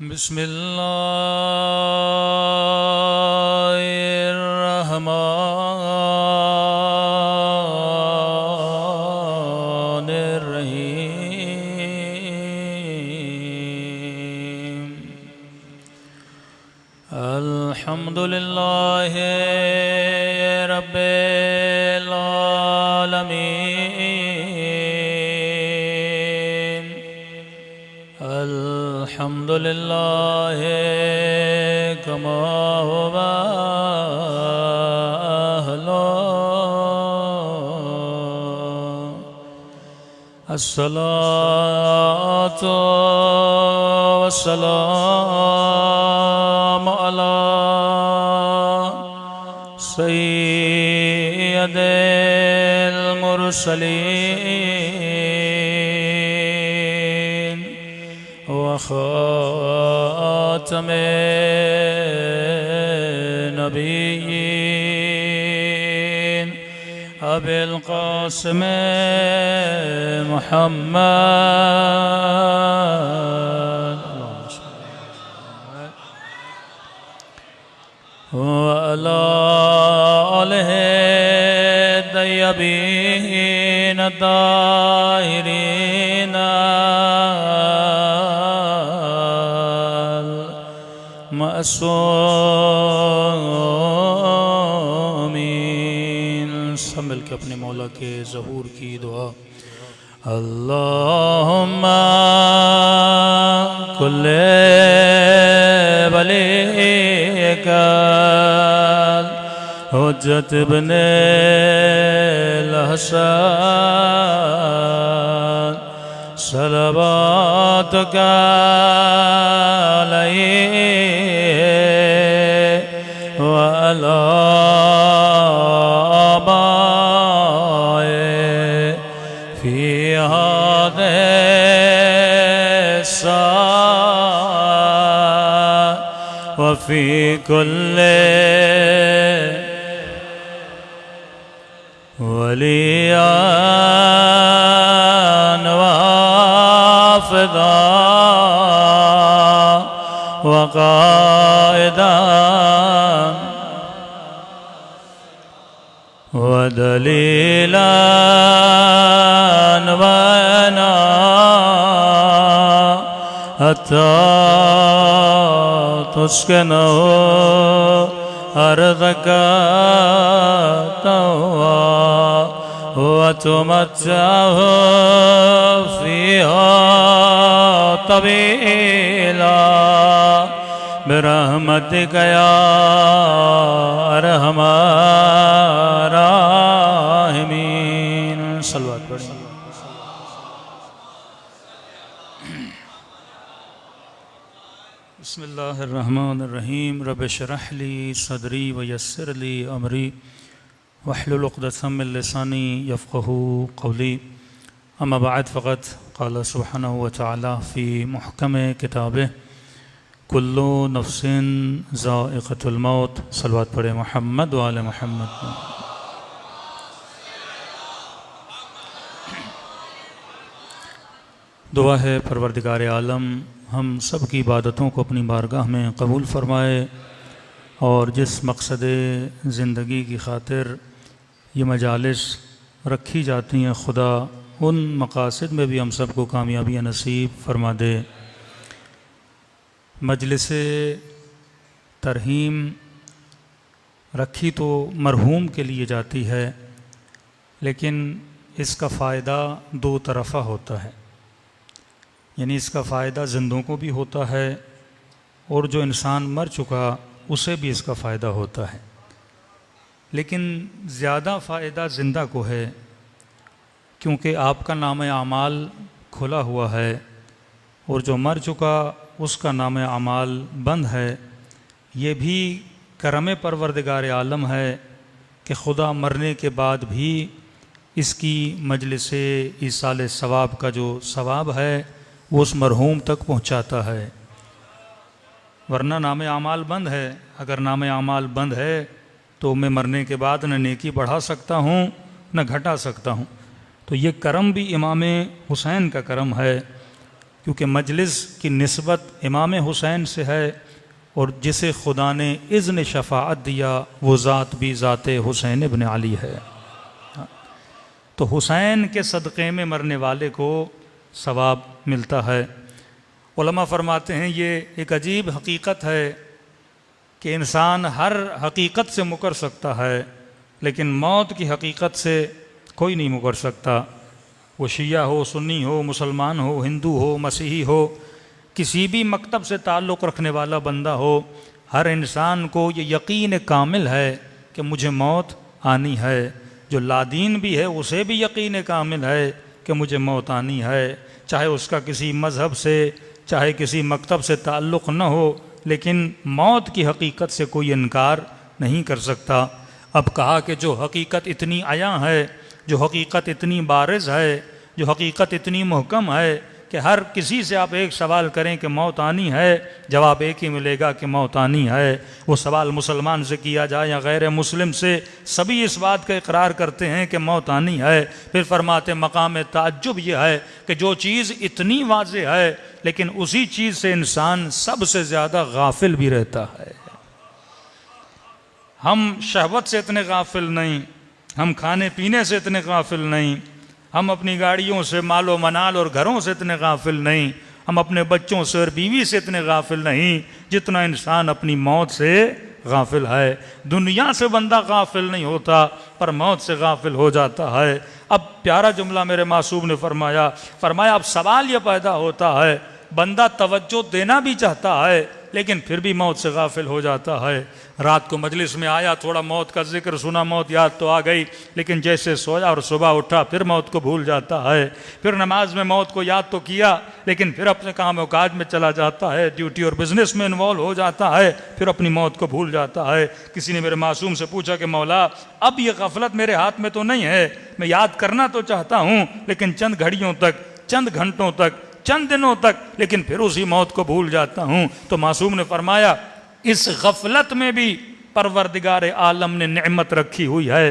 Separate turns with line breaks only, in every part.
बिस्मिल्लाहिर्रहमानिर्रहीम। अल्हम्दुलिल्लाहि रब्बिल आलमीन। अल्हम्दुलिल्लाहि कमा हुवा अहलो। अस्सलातु वस्सलामु अला सय्यदिल मुरसलीन व खातमिन नबिय्यीन अबिल क़ासिम मुहम्मद व अला आलिहि तय्यबीन ताहिरीन मासूमीन। सब मिल के अपने मौला के ज़हूर की दुआ। अल्लाहुम्मा कुल्ले वलीका हुज्जत इब्ने हसन सलवातुका अलैहि व अला वफ़ी कुल्ले वलियान वाफ़िदा वक़ाइदान वदलीलान वना हत्ता तुस्किनो अर्ज़का तवा व तुमत्तअहु फ़ीहा तवीला बिरहमतिका या अरहमर राहिमीन। सल्लल्लाहु अलैहि वसल्लम। बिस्मिल्लाहिर्रहमानिर्रहीम। रब्बि इश्रह ली सदरी व यस्सिर ली अमरी वहलुल उक़दतम मिन लिसानी यफ़क़हू क़ौली। अम्मा बअद फ़क़द क़ाल सुब्हानहु व तआला फ़ी मुहकम किताबिह कुल्लु नफ्सिन ज़ाइक़तुल मौत। सल्लल्लाहु अलैहि मुहम्मद व आले मुहम्मद। दुआ है परवरदिगार आलम हम सब की इबादतों को अपनी बारगाह में कबूल फ़रमाए और जिस मकसद ज़िंदगी की ख़ातिर ये मजालिस रखी जाती हैं खुदा उन मकासद में भी हम सब को कामयाबियाँ नसीब फ़रमा दे। मजलिस तरहीम रखी तो मरहूम के लिए जाती है, लेकिन इसका फ़ायदा दो तरफ़ा होता है। यानी इसका फ़ायदा ज़िंदों को भी होता है और जो इंसान मर चुका उसे भी इसका फ़ायदा होता है, लेकिन ज़्यादा फ़ायदा ज़िंदा को है, क्योंकि आपका नाम आमाल खुला हुआ है और जो मर चुका उसका नाम आमाल बंद है। ये भी करम परवरदिगार आलम है कि खुदा मरने के बाद भी इसकी मजलिस ईसाल सवाब का जो सवाब है वो उस मरहूम तक पहुंचाता है, वरना नाम आमाल बंद है। अगर नाम आमाल बंद है तो मैं मरने के बाद न नेकी बढ़ा सकता हूँ न घटा सकता हूँ। तो ये करम भी इमाम हुसैन का करम है क्योंकि मजलिस की निस्बत इमाम हुसैन से है और जिसे खुदा ने इज़्न शफ़ाअत दिया वो ज़ात भी ज़ात हुसैन इब्न अली है। तो हुसैन के सदक़े में मरने वाले को सवाब मिलता है। उलमा फरमाते हैं ये एक अजीब हकीकत है कि इंसान हर हकीकत से मुकर सकता है लेकिन मौत की हकीकत से कोई नहीं मुकर सकता। वो शिया हो, सुन्नी हो, मुसलमान हो, हिंदू हो, मसीही हो, किसी भी मकतब से ताल्लुक़ रखने वाला बंदा हो, हर इंसान को ये यकीन कामिल है कि मुझे मौत आनी है। जो लादीन भी है उसे भी यकीन कामिल है कि मुझे मौत आनी है, चाहे उसका किसी मज़हब से चाहे किसी मकतब से ताल्लुक़ न हो, लेकिन मौत की हकीकत से कोई इनकार नहीं कर सकता। अब कहा कि जो हकीकत इतनी आया है, जो हकीकत इतनी बारिज़ है, जो हकीकत इतनी मुहकम है कि हर किसी से आप एक सवाल करें कि मौत आनी है, जवाब एक ही मिलेगा कि मौत आनी है। वो सवाल मुसलमान से किया जाए या गैर मुस्लिम से, सभी इस बात का इकरार करते हैं कि मौत आनी है। फिर फरमाते मकाम ताज्जुब यह है कि जो चीज़ इतनी वाज़ेह है लेकिन उसी चीज़ से इंसान सबसे ज़्यादा गाफिल भी रहता है। हम शहवत से इतने गाफिल नहीं, हम खाने पीने से इतने गाफिल नहीं, हम अपनी गाड़ियों से, मालो मनाल और घरों से इतने गाफिल नहीं, हम अपने बच्चों से और बीवी से इतने गाफिल नहीं जितना इंसान अपनी मौत से गाफिल है। दुनिया से बंदा गाफिल नहीं होता पर मौत से गाफिल हो जाता है। अब प्यारा जुमला मेरे मासूम ने फरमाया अब सवाल ये पैदा होता है, बंदा तवज्जो देना भी चाहता है लेकिन फिर भी मौत से गाफिल हो जाता है। रात को मजलिस में आया, थोड़ा मौत का जिक्र सुना, मौत याद तो आ गई, लेकिन जैसे सोया और सुबह उठा फिर मौत को भूल जाता है। फिर नमाज में मौत को याद तो किया लेकिन फिर अपने काम काज में चला जाता है, ड्यूटी और बिजनेस में इन्वॉल्व हो जाता है, फिर अपनी मौत को भूल जाता है। किसी ने मेरे मासूम से पूछा कि मौला अब ये गफलत मेरे हाथ में तो नहीं है, मैं याद करना तो चाहता हूँ लेकिन चंद घड़ियों तक, चंद घंटों तक, चंद दिनों तक, लेकिन फिर उसी मौत को भूल जाता हूँ। तो मासूम ने फरमाया इस गफलत में भी परवरदिगार आलम ने नेमत रखी हुई है।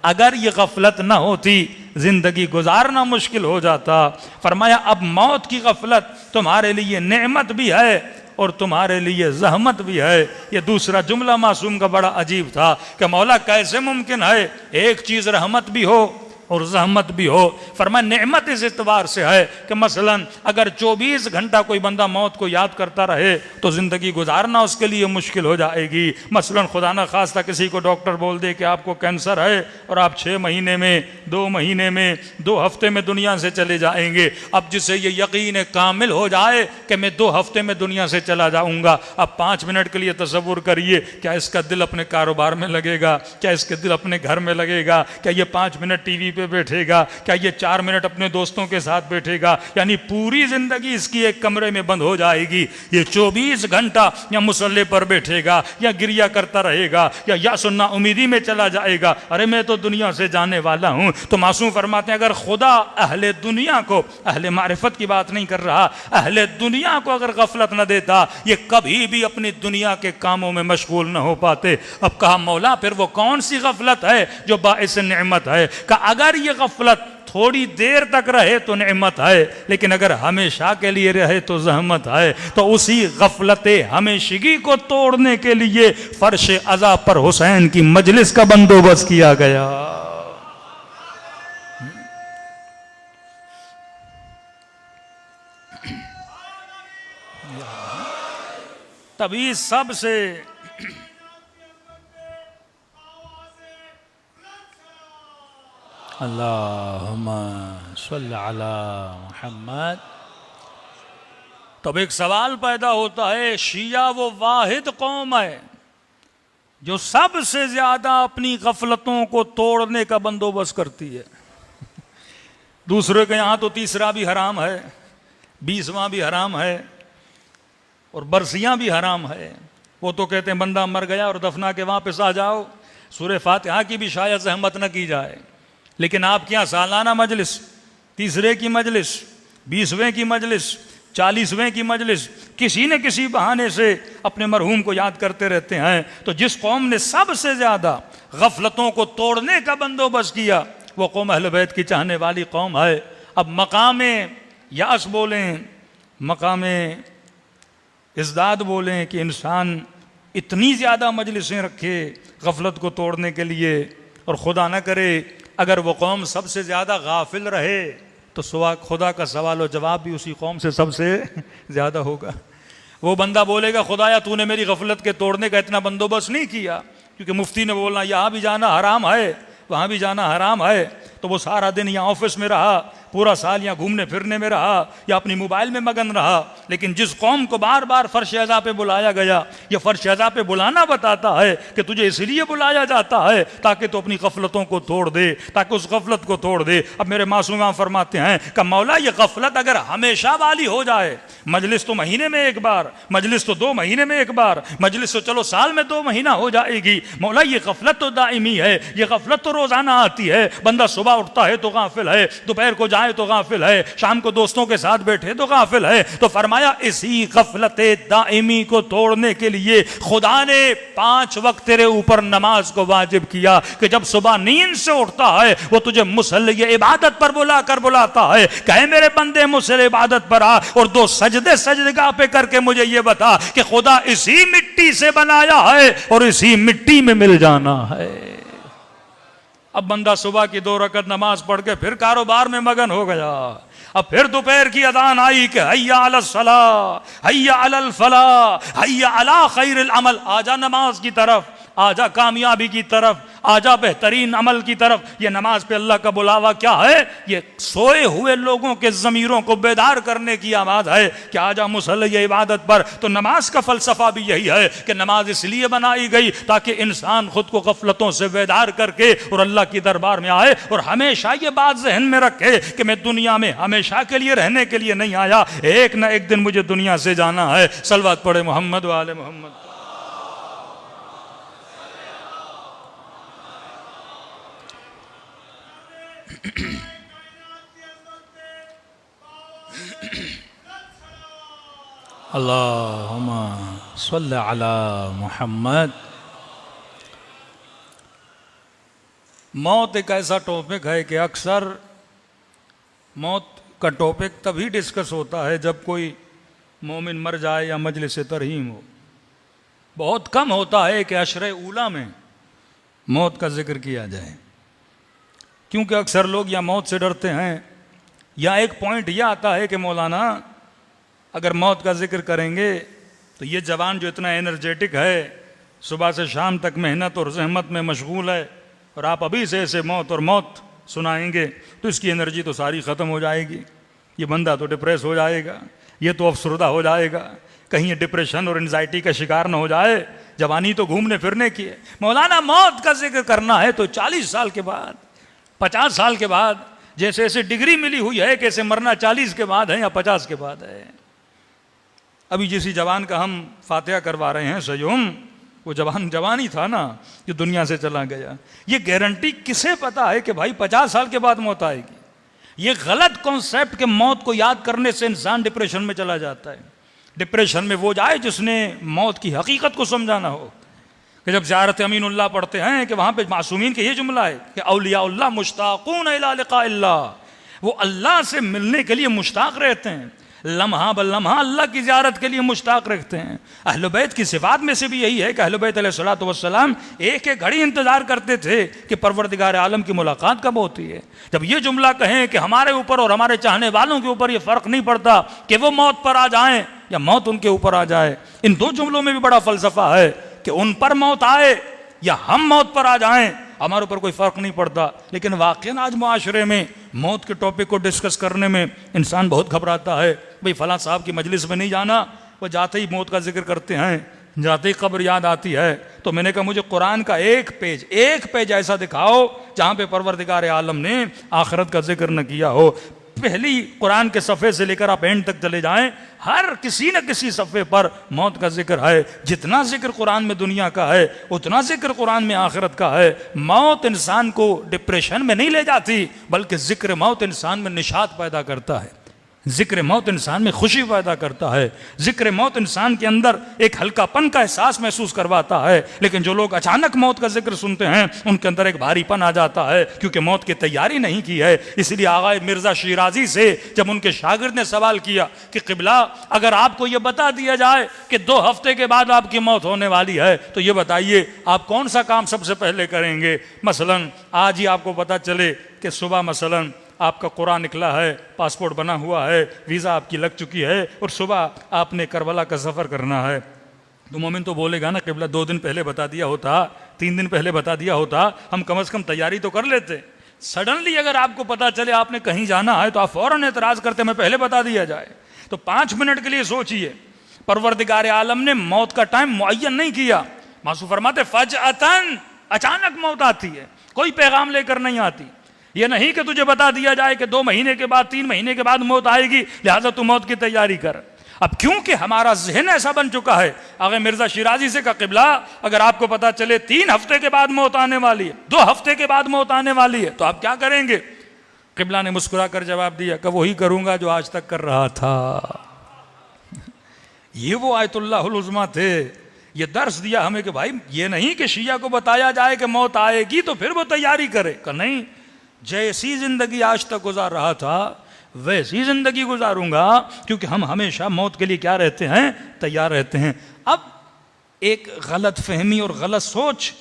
अगर ये गफलत ना होती जिंदगी गुजारना मुश्किल हो जाता। फरमाया अब मौत की गफलत तुम्हारे लिए नेमत भी है और तुम्हारे लिए जहमत भी है। ये दूसरा जुमला मासूम का बड़ा अजीब था कि मौला कैसे मुमकिन है एक चीज़ रहमत भी हो और जहमत भी हो। फरमाया नेमत इस एतबार से है कि मसलन अगर 24 घंटा कोई बंदा मौत को याद करता रहे तो ज़िंदगी गुजारना उसके लिए मुश्किल हो जाएगी। मसलन खुदा न खास्ता किसी को डॉक्टर बोल दे कि आपको कैंसर है और आप 6 महीने में, 2 महीने में, 2 हफ्ते में दुनिया से चले जाएंगे। अब जिसे ये यकीन कामिल हो जाए कि मैं 2 हफ्ते में दुनिया से चला जाऊँगा, अब 5 मिनट के लिए तसव्वुर करिए, क्या इसका दिल अपने कारोबार में लगेगा, क्या इसके दिल अपने घर में लगेगा, क्या ये 5 मिनट टीवी पे बैठेगा, क्या ये 4 मिनट अपने दोस्तों के साथ बैठेगा, यानी पूरी जिंदगी इसकी एक कमरे में बंद हो जाएगी। ये 24 घंटा या मुसल्ले पर बैठेगा या गिरिया करता रहेगा या सुन्ना उम्मीदी में चला जाएगा, अरे मैं तो दुनिया से जाने वाला हूं। तो मासूम फरमाते हैं अगर खुदा अहले दुनिया को, अहले मारिफत की बात नहीं कर रहा, अहले दुनिया को अगर गफलत न देता ये कभी भी अपनी दुनिया के कामों में मशगूल न हो पाते। अब कहा मौला फिर वो कौन सी गफलत है जो बाइस नेमत है? का अगर ये गफलत थोड़ी देर तक रहे तो नेमत है, लेकिन अगर हमेशा के लिए रहे तो जहमत है। तो उसी गफलत हमेशगी को तोड़ने के लिए फर्श अज़ा पर हुसैन की मजलिस का बंदोबस्त किया गया। तभी सबसे अल्लाहुम्मा सल्ली अला मुहम्मद। तब एक सवाल पैदा होता है, शिया वो वाहिद कौम है जो सबसे ज्यादा अपनी गफलतों को तोड़ने का बंदोबस्त करती है। दूसरे के यहाँ तो तीसरा भी हराम है, 20वां भी हराम है और बरसियां भी हराम है। वो तो कहते हैं बंदा मर गया और दफना के वापस आ जाओ, सूरह फातिहा की भी शायद सहमत न की जाए। लेकिन आपके यहाँ सालाना मजलिस, तीसरे की मजलिस, 20वें की मजलिस, 40वें की मजलिस, किसी न किसी बहाने से अपने मरहूम को याद करते रहते हैं। तो जिस कौम ने सबसे ज़्यादा गफलतों को तोड़ने का बंदोबस्त किया वो कौम अहले बैत की चाहने वाली कौम है। अब मकाम यास बोलें मकाम इज़्दाद बोलें कि इंसान इतनी ज़्यादा मजलिसें रखे गफलत को तोड़ने के लिए, और खुदा न करे अगर वो कौम सबसे ज़्यादा गाफिल रहे तो खुदा का सवाल और जवाब भी उसी कौम से सबसे ज़्यादा होगा। वो बंदा बोलेगा खुदाया तूने मेरी गफलत के तोड़ने का इतना बंदोबस्त नहीं किया, क्योंकि मुफ्ती ने बोलना यहाँ भी जाना हराम है वहाँ भी जाना हराम है, तो वो सारा दिन यहाँ ऑफिस में रहा, पूरा साल यहाँ घूमने फिरने में रहा या अपनी मोबाइल में मगन रहा। लेकिन जिस कौम को बार बार फर्श अज़ा पे बुलाया गया, यह फर्श अज़ा पे बुलाना बताता है कि तुझे इसलिए बुलाया जाता है ताकि तू अपनी गफलतों को तोड़ दे, ताकि उस गफलत को तोड़ दे। अब मेरे मासूम फरमाते हैं कि मौला ये गफलत अगर हमेशा वाली हो जाए, मजलिस तो महीने में एक बार, मजलिस तो 2 महीने में एक बार, मजलिस तो चलो साल में 2 महीना हो जाएगी, मौला ये गफलत तो दायमी है, ये गफलत तो रोजाना आती है। बंदा सुबह उठता है तो गाफिल है, दोपहर को जाए तो गाफिल है, शाम को दोस्तों के साथ बैठे तो गाफिल है। तो फरमाया इसी गफलत दायमी को तोड़ने के लिए खुदा ने 5 वक्त तेरे ऊपर नमाज को वाजिब किया कि जब सुबह नींद से उठता है वो तुझे मुसल्ले इबादत पर बुलाता है, कहे मेरे बंदे मुसल्ले इबादत पर आ और 2 सजदगाह पे करके मुझे ये बता कि खुदा इसी मिट्टी से बनाया है और इसी मिट्टी में मिल जाना है। अब बंदा सुबह की 2 रकत नमाज पढ़ के फिर कारोबार में मगन हो गया। अब फिर दोपहर की अदान आई कि हैया अलस सलाह, हैया अलल फलाह, हैया अला खैरिल अमल, आजा नमाज की तरफ, आजा कामयाबी की तरफ, आजा बेहतरीन अमल की तरफ। ये नमाज पे अल्लाह का बुलावा क्या है? ये सोए हुए लोगों के ज़मीरों को बेदार करने की आवाज़ है कि आजा मुसल्ले इबादत पर। तो नमाज का फ़लसफ़ा भी यही है कि नमाज इसलिए बनाई गई ताकि इंसान खुद को गफलतों से बेदार करके और अल्लाह की दरबार में आए, और हमेशा ये बात जहन में रखे कि मैं दुनिया में हमेशा के लिए रहने के लिए नहीं आया, एक न एक दिन मुझे दुनिया से जाना है। सलवात पढ़े मोहम्मद व आले मोहम्मद। अल्लाहुम्मा सल्ली अला मुहम्मद। मौत एक ऐसा टॉपिक है कि अक्सर मौत का टॉपिक तभी डिस्कस होता है जब कोई मोमिन मर जाए या मजलिस तरहीम हो। बहुत कम होता है कि अशरे ऊला में मौत का जिक्र किया जाए, क्योंकि अक्सर लोग या मौत से डरते हैं या एक पॉइंट यह आता है कि मौलाना अगर मौत का जिक्र करेंगे तो ये जवान जो इतना एनर्जेटिक है, सुबह से शाम तक मेहनत और जहमत में मशगूल है, और आप अभी से ऐसे मौत और मौत सुनाएंगे तो इसकी एनर्जी तो सारी ख़त्म हो जाएगी, ये बंदा तो डिप्रेस हो जाएगा, ये तो अफसरदा हो जाएगा, कहीं ये डिप्रेशन और एंजाइटी का शिकार न हो जाए। जवानी तो घूमने फिरने की है। मौलाना मौत का जिक्र करना है तो 40 साल के बाद, 50 साल के बाद, जैसे ऐसे डिग्री मिली हुई है कैसे मरना 40 के बाद है या 50 के बाद है। अभी जिस जवान का हम फातिहा करवा रहे हैं सयूम, वो जवान ही था ना जो दुनिया से चला गया। ये गारंटी किसे पता है कि भाई 50 साल के बाद मौत आएगी? ये गलत कॉन्सेप्ट के मौत को याद करने से इंसान डिप्रेशन में चला जाता है। डिप्रेशन में वो जाए जिसने मौत की हकीकत को समझाना हो। कि जब ज़ियारत अमीनुल्लाह पढ़ते हैं कि वहाँ पे मासूमीन के ये जुमला है कि औलियाउल्लाह मुश्ताक़ून इला लिक़ाइल्लाह, वो अल्लाह से मिलने के लिए मुश्ताक़ रहते हैं, लम्हा ब लम्हा अल्लाह की ज़ियारत के लिए मुश्ताक़ रखते हैं। अहले बैत की सिफ़ात में से भी यही है कि अहले बैत अलैहिस्सलातु वस्सलाम एक एक घड़ी इंतज़ार करते थे कि परवरदिगार आलम की मुलाकात कब होती है। जब ये जुमला कहें कि हमारे ऊपर और हमारे चाहने वालों के ऊपर ये फ़र्क नहीं पड़ता कि वो मौत पर आ जाएँ या मौत उनके ऊपर आ जाए, इन 2 जुमलों में भी बड़ा फ़लसफ़ा है कि उन पर मौत आए या हम मौत पर आ जाएं, हमारे ऊपर कोई फ़र्क नहीं पड़ता। लेकिन वाक़ई आज मुआशरे में मौत के टॉपिक को डिस्कस करने में इंसान बहुत घबराता है। भाई फ़लाँ साहब की मजलिस में नहीं जाना, वो जाते ही मौत का जिक्र करते हैं, जाते ही कब्र याद आती है। तो मैंने कहा मुझे कुरान का एक पेज ऐसा दिखाओ जहाँ पे परवरदिगार आलम ने आखिरत का जिक्र न किया हो। पहली कुरान के सफ़े से लेकर आप एंड तक चले जाएं, हर किसी न किसी सफ़े पर मौत का जिक्र है। जितना जिक्र कुरान में दुनिया का है उतना जिक्र कुरान में आखिरत का है। मौत इंसान को डिप्रेशन में नहीं ले जाती, बल्कि जिक्र मौत इंसान में निशात पैदा करता है। ज़िक्र मौत इंसान में खुशी पैदा करता है, ज़िक्र मौत इंसान के अंदर एक हल्कापन का एहसास महसूस करवाता है। लेकिन जो लोग अचानक मौत का जिक्र सुनते हैं उनके अंदर एक भारीपन आ जाता है, क्योंकि मौत की तैयारी नहीं की है। इसलिए आगा मिर्ज़ा शिराजी से जब उनके शागिर्द ने सवाल किया कि क़िबला, अगर आपको ये बता दिया जाए कि 2 हफ्ते के बाद आपकी मौत होने वाली है, तो ये बताइए आप कौन सा काम सबसे पहले करेंगे? मसलन आज ही आपको पता चले कि सुबह मसलन आपका कुरान निकला है, पासपोर्ट बना हुआ है, वीज़ा आपकी लग चुकी है और सुबह आपने करबला का सफ़र करना है, तो मोमिन तो बोलेगा ना, क़िबला 2 दिन पहले बता दिया होता, 3 दिन पहले बता दिया होता, हम कम से कम तैयारी तो कर लेते। सडनली अगर आपको पता चले आपने कहीं जाना है तो आप फ़ौरन एतराज़ करते मैं पहले बता दिया जाए। तो 5 मिनट के लिए सोचिए, परवरदिगार आलम ने मौत का टाइम मुअय्यन नहीं किया। मासूम फरमाते फजअतन, अचानक मौत आती है, कोई पैगाम लेकर नहीं आती। ये नहीं कि तुझे बता दिया जाए कि 2 महीने के बाद 3 महीने के बाद मौत आएगी, लिहाजा तू मौत की तैयारी कर। अब क्योंकि हमारा जहन ऐसा बन चुका है, आगे मिर्ज़ा शिराजी से कहा क़िबला, अगर आपको पता चले 3 हफ्ते के बाद मौत आने वाली है, 2 हफ्ते के बाद मौत आने वाली है, तो आप क्या करेंगे? क़िबला ने मुस्कुरा कर जवाब दिया कि वही करूंगा जो आज तक कर रहा था। ये वो आयतुल्लाहुल उज़्मा थे। ये दर्स दिया हमें कि भाई ये नहीं कि शिया को बताया जाए कि मौत आएगी तो फिर वो तैयारी करे, कि नहीं, जैसी जिंदगी आज तक गुजार रहा था वैसी जिंदगी गुजारूंगा, क्योंकि हम हमेशा मौत के लिए क्या रहते हैं? तैयार रहते हैं। अब एक गलत फहमी और गलत सोच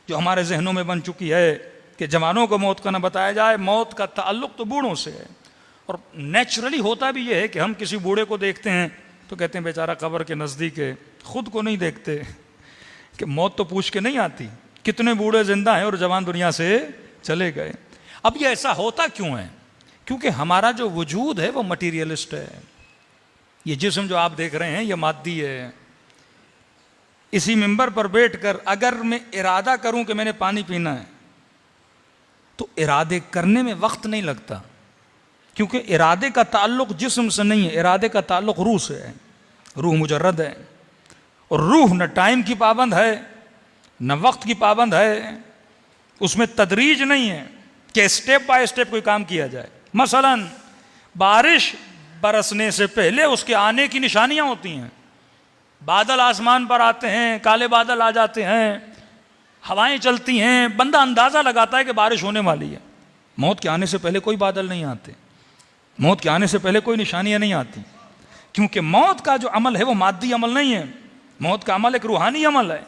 जो हमारे जहनों में बन चुकी है कि जवानों को मौत का न बताया जाए, मौत का ताल्लुक तो बूढ़ों से है। और नेचुरली होता भी ये है कि हम किसी बूढ़े को देखते हैं तो कहते हैं बेचारा कब्र के नज़दीक है, खुद को नहीं देखते कि मौत तो पूछ के नहीं आती। कितने बूढ़े जिंदा हैं और जवान दुनिया से चले गए। अब ये ऐसा होता क्यों है? क्योंकि हमारा जो वजूद है वो मटीरियलिस्ट है। ये जिस्म जो आप देख रहे हैं ये मादी है। इसी मिंबर पर बैठकर अगर मैं इरादा करूं कि मैंने पानी पीना है तो इरादे करने में वक्त नहीं लगता, क्योंकि इरादे का ताल्लुक जिस्म से नहीं है, इरादे का ताल्लुक रूह से है। रूह मुजर्रद है और रूह न टाइम की पाबंद है न वक्त की पाबंद है, उसमें तदरीज नहीं है कि स्टेप बाय स्टेप कोई काम किया जाए। मसलन बारिश बरसने से पहले उसके आने की निशानियां होती हैं। बादल आसमान पर आते हैं, काले बादल आ जाते हैं, हवाएं चलती हैं, बंदा अंदाज़ा लगाता है कि बारिश होने वाली है। मौत के आने से पहले कोई बादल नहीं आते, मौत के आने से पहले कोई निशानियां नहीं आती, क्योंकि मौत का जो अमल है वो मादी अमल नहीं है। मौत का अमल एक रूहानी अमल है।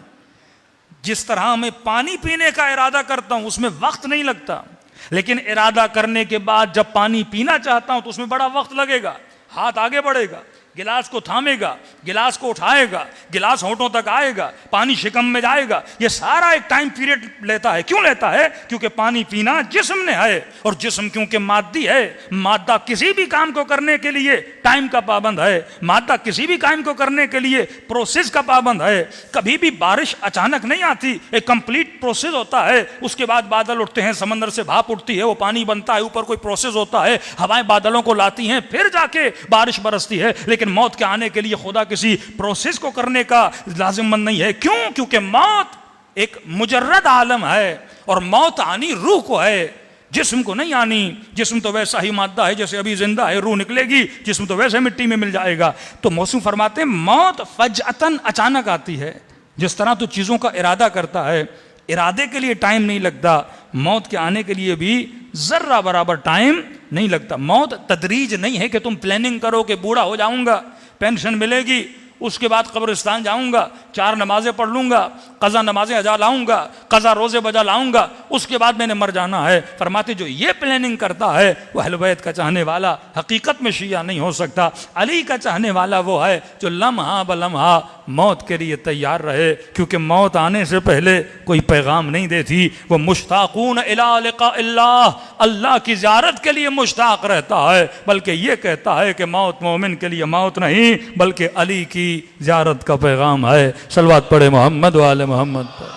जिस तरह मैं पानी पीने का इरादा करता हूं उसमें वक्त नहीं लगता, लेकिन इरादा करने के बाद जब पानी पीना चाहता हूं तो उसमें बड़ा वक्त लगेगा। हाथ आगे बढ़ेगा, गिलास को थामेगा, गिलास को उठाएगा, गिलास होंठों तक आएगा, पानी शिकम में जाएगा। ये सारा एक टाइम पीरियड लेता है। क्यों लेता है? क्योंकि पानी पीना जिस्म ने है, और जिस्म क्योंकि मादी है, मादा किसी भी काम को करने के लिए टाइम का पाबंद है, मादा किसी भी काम को करने के लिए प्रोसेस का पाबंद है। कभी भी बारिश अचानक नहीं आती, एक कंप्लीट प्रोसेस होता है। उसके बाद बादल उठते हैं, समंदर से भाप उठती है, वो पानी बनता है, ऊपर कोई प्रोसेस होता है, हवाएं बादलों को लाती हैं, फिर जाके बारिश बरसती है। लेकिन मौत के आने के लिए खुदा किसी प्रोसेस को करने का लाजिमंद नहीं है। क्यों? क्योंकि मौत एक मुजर्रद आलम है और मौत आनी रूह को है, जिस्म को नहीं आनी। जिस्म तो वैसा ही मादा है जैसे अभी जिंदा है, रूह निकलेगी, जिस्म तो वैसे मिट्टी में मिल जाएगा। तो मौसूम फरमाते हैं मौत फजअतन अचानक आती है। जिस तरह तो चीज़ों का इरादा करता है, इरादे के लिए टाइम नहीं लगता, मौत के आने के लिए भी जर्रा बराबर टाइम नहीं लगता। मौत तदरीज नहीं है कि तुम प्लानिंग करो कि बूढ़ा हो जाऊंगा, पेंशन मिलेगी, उसके बाद कब्रिस्तान जाऊंगा, 4 नमाजें पढ़ लूंगा, कज़ा नमाजें अजा लाऊंगा, कज़ा रोज़े बजा लाऊंगा, उसके बाद मैंने मर जाना है। फरमाते जो ये प्लानिंग करता है वह अहले बैत का चाहने वाला हकीकत में शिया नहीं हो सकता। अली का चाहने वाला वो है जो लम्हा ब लम्हा मौत के लिए तैयार रहे, क्योंकि मौत आने से पहले कोई पैगाम नहीं देती। वो मुश्ताकून इला लिक़ाइल्लाह, अल्लाह की ज़ियारत के लिए मुश्ताक रहता है, बल्कि ये कहता है कि मौत मोमिन के लिए मौत नहीं बल्कि अली की ज़ियारत का पैगाम है। सलवात पढ़े मोहम्मद वाले मोहम्मद पर।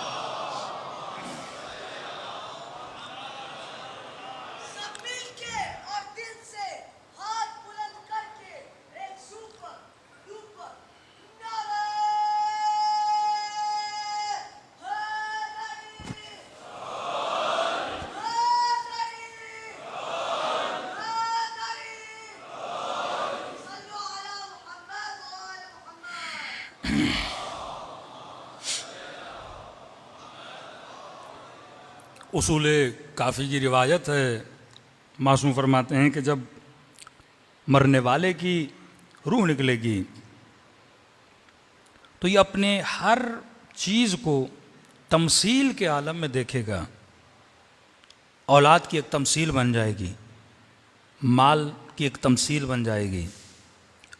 उसूल काफ़ी की रिवायत है, मासूम फरमाते हैं कि जब मरने वाले की रूह निकलेगी तो ये अपने हर चीज़ को तमसील के आलम में देखेगा। औलाद की एक तमसील बन जाएगी, माल की एक तमसील बन जाएगी,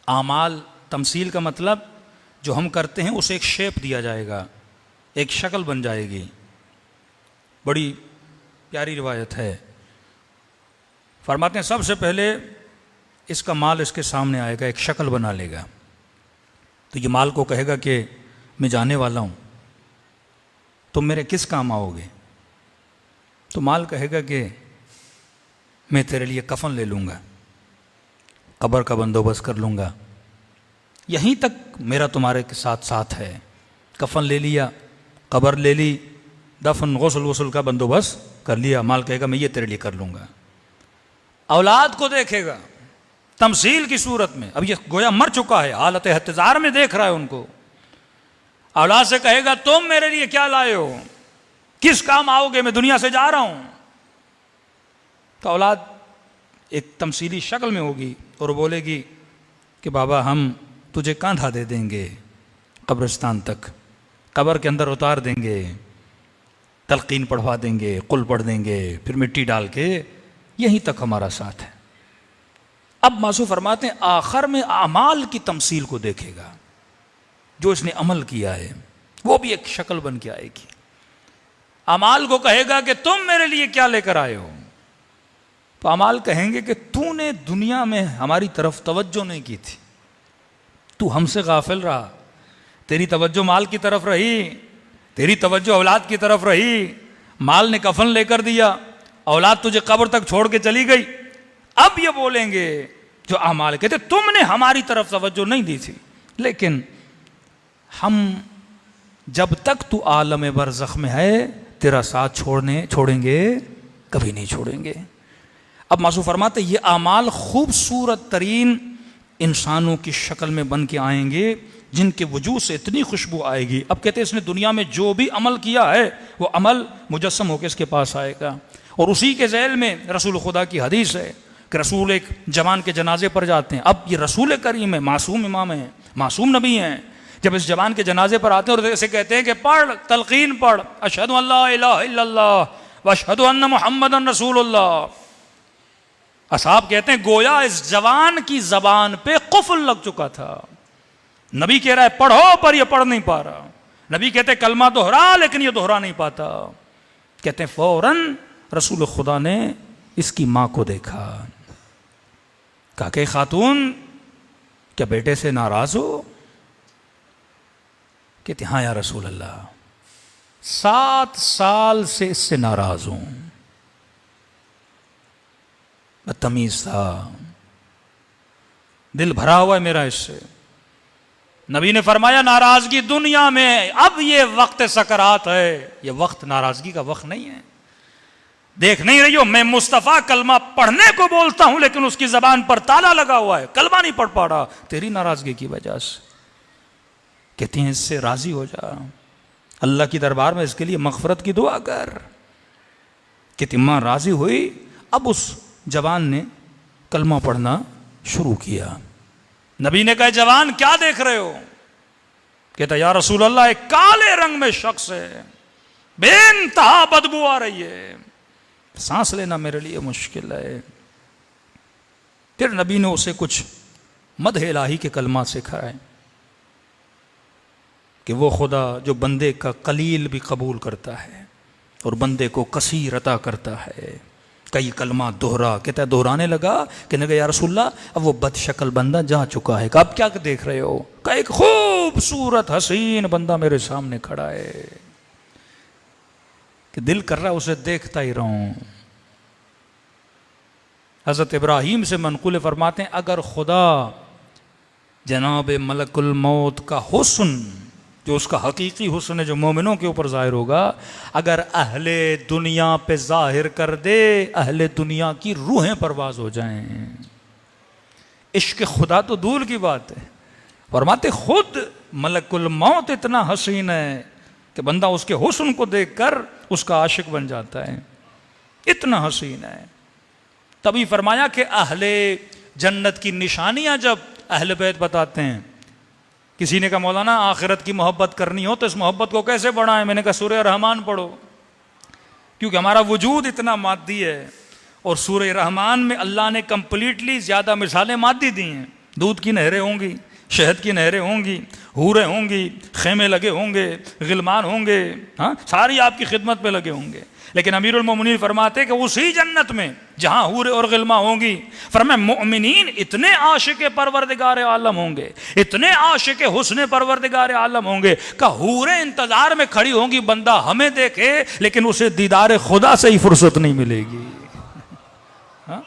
आमाल, तमसील का मतलब जो हम करते हैं उसे एक शेप दिया जाएगा, एक शक्ल बन जाएगी। बड़ी प्यारी रिवायत है। फरमाते हैं सबसे पहले इसका माल इसके सामने आएगा, एक शक्ल बना लेगा। तो ये माल को कहेगा कि मैं जाने वाला हूँ, तुम मेरे किस काम आओगे? तो माल कहेगा कि मैं तेरे लिए कफन ले लूँगा, कब्र का बंदोबस्त कर लूँगा, यहीं तक मेरा तुम्हारे के साथ साथ है। कफन ले लिया, कब्र ले ली, दफन गुस्ल वुस्ल का बंदोबस्त कर लिया। माल कहेगा मैं ये तेरे लिए कर लूँगा। औलाद को देखेगा तमसील की सूरत में, अब ये गोया मर चुका है, हालत इंतजार में देख रहा है उनको। औलाद से कहेगा तुम मेरे लिए क्या लाए हो, किस काम आओगे, मैं दुनिया से जा रहा हूं। तो औलाद एक तमसीली शक्ल में होगी और बोलेगी कि बाबा हम तुझे कांधा दे देंगे कब्रिस्तान तक, कब्र के अंदर उतार देंगे, तलकीन पढ़वा देंगे, कुल पढ़ देंगे, फिर मिट्टी डाल के यहीं तक हमारा साथ है। अब मासूम फरमाते हैं आखिर में अमाल की तमसील को देखेगा, जो इसने अमल किया है वो भी एक शक्ल बन के आएगी। अमाल को कहेगा कि तुम मेरे लिए क्या लेकर आए हो? तो अमाल कहेंगे कि तूने दुनिया में हमारी तरफ तवज्जो नहीं की थी, तू हमसे गाफिल रहा, तेरी तवज्जो माल की तरफ रही, तेरी तवज्जो औलाद की तरफ रही, माल ने कफन लेकर दिया, औलाद तुझे कब्र तक छोड़ के चली गई। अब ये बोलेंगे जो अमाल कहते तुमने हमारी तरफ तवज्जो नहीं दी थी, लेकिन हम जब तक तू आलम बरज़ख में है तेरा साथ छोड़ेंगे कभी नहीं छोड़ेंगे। अब मासूम फरमाते ये अमाल खूबसूरत तरीन इंसानों की शक्ल में बन के आएंगे, जिनके वजूद से इतनी खुशबू आएगी। अब कहते हैं इसने दुनिया में जो भी अमल किया है वो अमल मुजस्सम होकर इसके पास आएगा। और उसी के ज़ैल में रसूल खुदा की हदीस है कि रसूल एक जवान के जनाजे पर जाते हैं। अब ये रसूल करीम है, मासूम इमाम है, मासूम नबी हैं, जब इस जवान के जनाजे पर आते हैं और ऐसे कहते हैं कि पढ़, तलकीन पढ़, अशहदु अल्ला इलाहा इल्लल्लाह व अशहदु अन्ना मुहम्मदन रसूलुल्लाह। असहाब कहते हैं गोया इस जवान की जबान पे कुफ्र लग चुका था। नबी कह रहा है पढ़ो, पर यह पढ़ नहीं पा रहा। नबी कहते कलमा दोहरा, लेकिन यह दोहरा नहीं पाता। कहते हैं फौरन रसूल खुदा ने इसकी मां को देखा, कहा कि खातून क्या बेटे से नाराज हो? कहते हाँ या रसूल अल्लाह, 7 साल से इससे नाराज हूं, बदतमीज था, दिल भरा हुआ है मेरा इससे। नबी ने फरमाया नाराजगी दुनिया में, अब ये वक्त सकरात है, ये वक्त नाराजगी का वक्त नहीं है। देख नहीं रही हो मैं मुस्तफ़ा कलमा पढ़ने को बोलता हूं, लेकिन उसकी जबान पर ताला लगा हुआ है, कलमा नहीं पढ़ पा रहा तेरी नाराजगी की वजह से। कहती हैं इससे राजी हो जा, अल्लाह की दरबार में इसके लिए मगफरत की दुआ कर। कहती मां राजी हुई। अब उस जवान ने कलमा पढ़ना शुरू किया। नबी ने कहा जवान क्या देख रहे हो? कहता या रसूल अल्लाह एक काले रंग में शख्स है, बेइंतहा बदबू आ रही है, सांस लेना मेरे लिए मुश्किल है। फिर नबी ने उसे कुछ मदह इलाही के कलमा सिखाए कि वो खुदा जो बंदे का कलील भी कबूल करता है और बंदे को कसीर अता करता है। कई कलमा दोहरा, कहता है दोहराने लगा, कहने लगा या रसूलल्लाह अब वो बदशक्ल बंदा जा चुका है। अब क्या देख रहे हो? का एक खूबसूरत हसीन बंदा मेरे सामने खड़ा है कि दिल कर रहा है उसे देखता ही रहूं। हज़रत इब्राहीम से मनक़ूल फरमाते हैं अगर खुदा जनाब मलकुल मौत का हुस्न, जो उसका हकीकी हुस्न है जो मोमिनों के ऊपर ज़ाहिर होगा, अगर अहले दुनिया पे ज़ाहिर कर दे, अहले दुनिया की रूहें परवाज हो जाएं। इश्क खुदा तो दूर की बात है, फरमाते खुद मलकुल मौत इतना हसीन है कि बंदा उसके हुस्न को देखकर उसका आशिक बन जाता है, इतना हसीन है। तभी फरमाया कि अहले जन्नत की निशानियां जब अहले बैत बताते हैं, किसी ने कहा मौलाना आखिरत की मोहब्बत करनी हो तो इस मोहब्बत को कैसे बढ़ाएं? मैंने कहा सूरह रहमान पढ़ो, क्योंकि हमारा वजूद इतना मादी है और सूरह रहमान में अल्लाह ने कंप्लीटली ज्यादा मिसालें मादी दी हैं। दूध की नहरें होंगी, शहद की नहरें होंगी, हूरें होंगी, खेमे लगे होंगे, गिलमान होंगे, हाँ सारी आपकी खिदमत पे लगे होंगे। लेकिन अमीरुल मोमिनीन फरमाते कि उसी जन्नत में जहां हूरे और गिलमा होंगी, फरमाए मोमिनीन इतने आशिक परवरदिगार आलम होंगे, इतने आशिक हुस्न परवरदिगार आलम होंगे कि हूरें इंतजार में खड़ी होंगी बंदा हमें देखे, लेकिन उसे दीदार खुदा से ही फुर्सत नहीं मिलेगी। हाँ?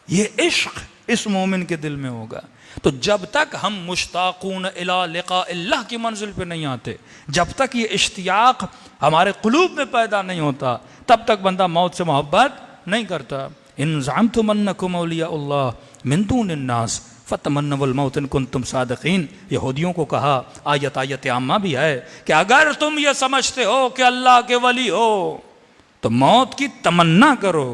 ये इश्क इस मोमिन के दिल में होगा। तो जब तक हम मुश्ताकून इला लिका अल्लाह की मंजिल पे नहीं आते, जब तक ये इश्तियाक हमारे कुलूब में पैदा नहीं होता, तब तक बंदा मौत से मोहब्बत नहीं करता। इन ज़अमतुम अन्नकुम औलियाउल्लाह मिन दूनिन्नास फतमन्नवल मौत इन कुंतुम सादिकीन। यहूदियों को कहा, आयत आम्मा भी है कि अगर तुम ये समझते हो कि अल्लाह के वली हो तो मौत की तमन्ना करो,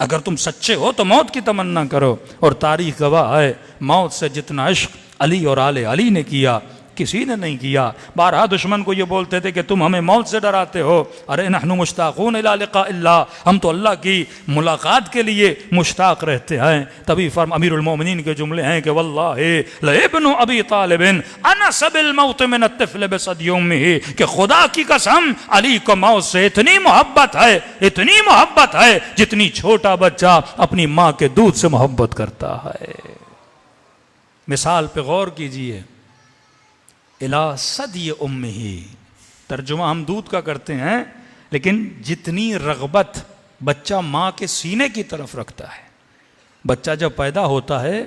अगर तुम सच्चे हो तो मौत की तमन्ना करो। और तारीख गवाह है मौत से जितना इश्क अली और आले अली ने किया किसी ने नहीं किया। बारहा दुश्मन को ये बोलते थे कि तुम हमें मौत से डराते हो, अरे नहनु मुश्ताकून इला लिका अल्लाह, हम तो अल्लाह की मुलाकात के लिए मुश्ताक रहते हैं। तभी फर्म अमीरुल मोमिनीन के जुमले हैं कि वल्लाहि लइब्नु अबी तालिबिन अनस बिल मौत मिन अत्तिफ्ल बिसदियुम्मिही, कि खुदा की कसम अली को मौत से इतनी मोहब्बत है, इतनी मोहब्बत है जितनी छोटा बच्चा अपनी माँ के दूध से मोहब्बत करता है। मिसाल पे गौर कीजिए, इला सदी उम्मिही, तर्जुमा हम दूध का करते हैं, लेकिन जितनी रग़बत बच्चा माँ के सीने की तरफ रखता है, बच्चा जब पैदा होता है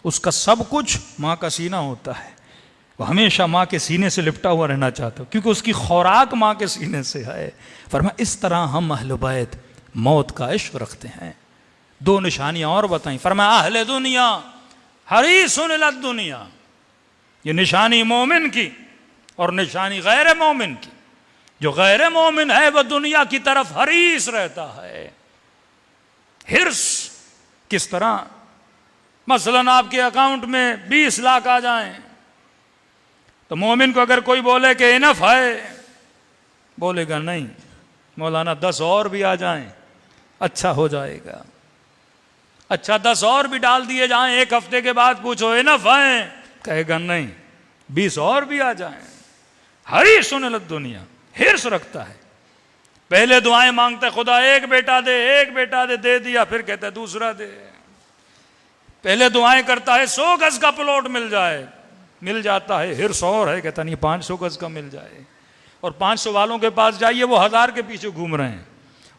उसका सब कुछ माँ का सीना होता है, वो हमेशा माँ के सीने से लिपटा हुआ रहना चाहता है क्योंकि उसकी खुराक माँ के सीने से है। फरमाया इस तरह हम अहले बैत मौत का इश्क रखते हैं। दो निशानियाँ और बताई, फरमाया अहले दुनिया हरीसुन इला दुनिया, ये निशानी मोमिन की और निशानी गैर मोमिन की। जो गैर मोमिन है वह दुनिया की तरफ हरीस रहता है। हिर्स किस तरह? मसलन आपके अकाउंट में 20 लाख आ जाएं तो मोमिन को अगर कोई बोले कि इनफ है, बोलेगा नहीं मौलाना 10 और भी आ जाएं अच्छा हो जाएगा। अच्छा 10 और भी डाल दिए जाएं, एक हफ्ते के बाद पूछो इनफ है, कहेगा नहीं 20 और भी आ जाएं। हरीसुन इला दुनिया, हिर्स रखता है। पहले दुआएं मांगता है खुदा एक बेटा दे, एक बेटा दे दिया, फिर कहता है दूसरा दे। पहले दुआएं करता है 100 गज का प्लॉट मिल जाए, मिल जाता है, हिर्स और है, कहता नहीं 500 गज का मिल जाए। और 500 वालों के पास जाइए वो 1000 के पीछे घूम रहे हैं,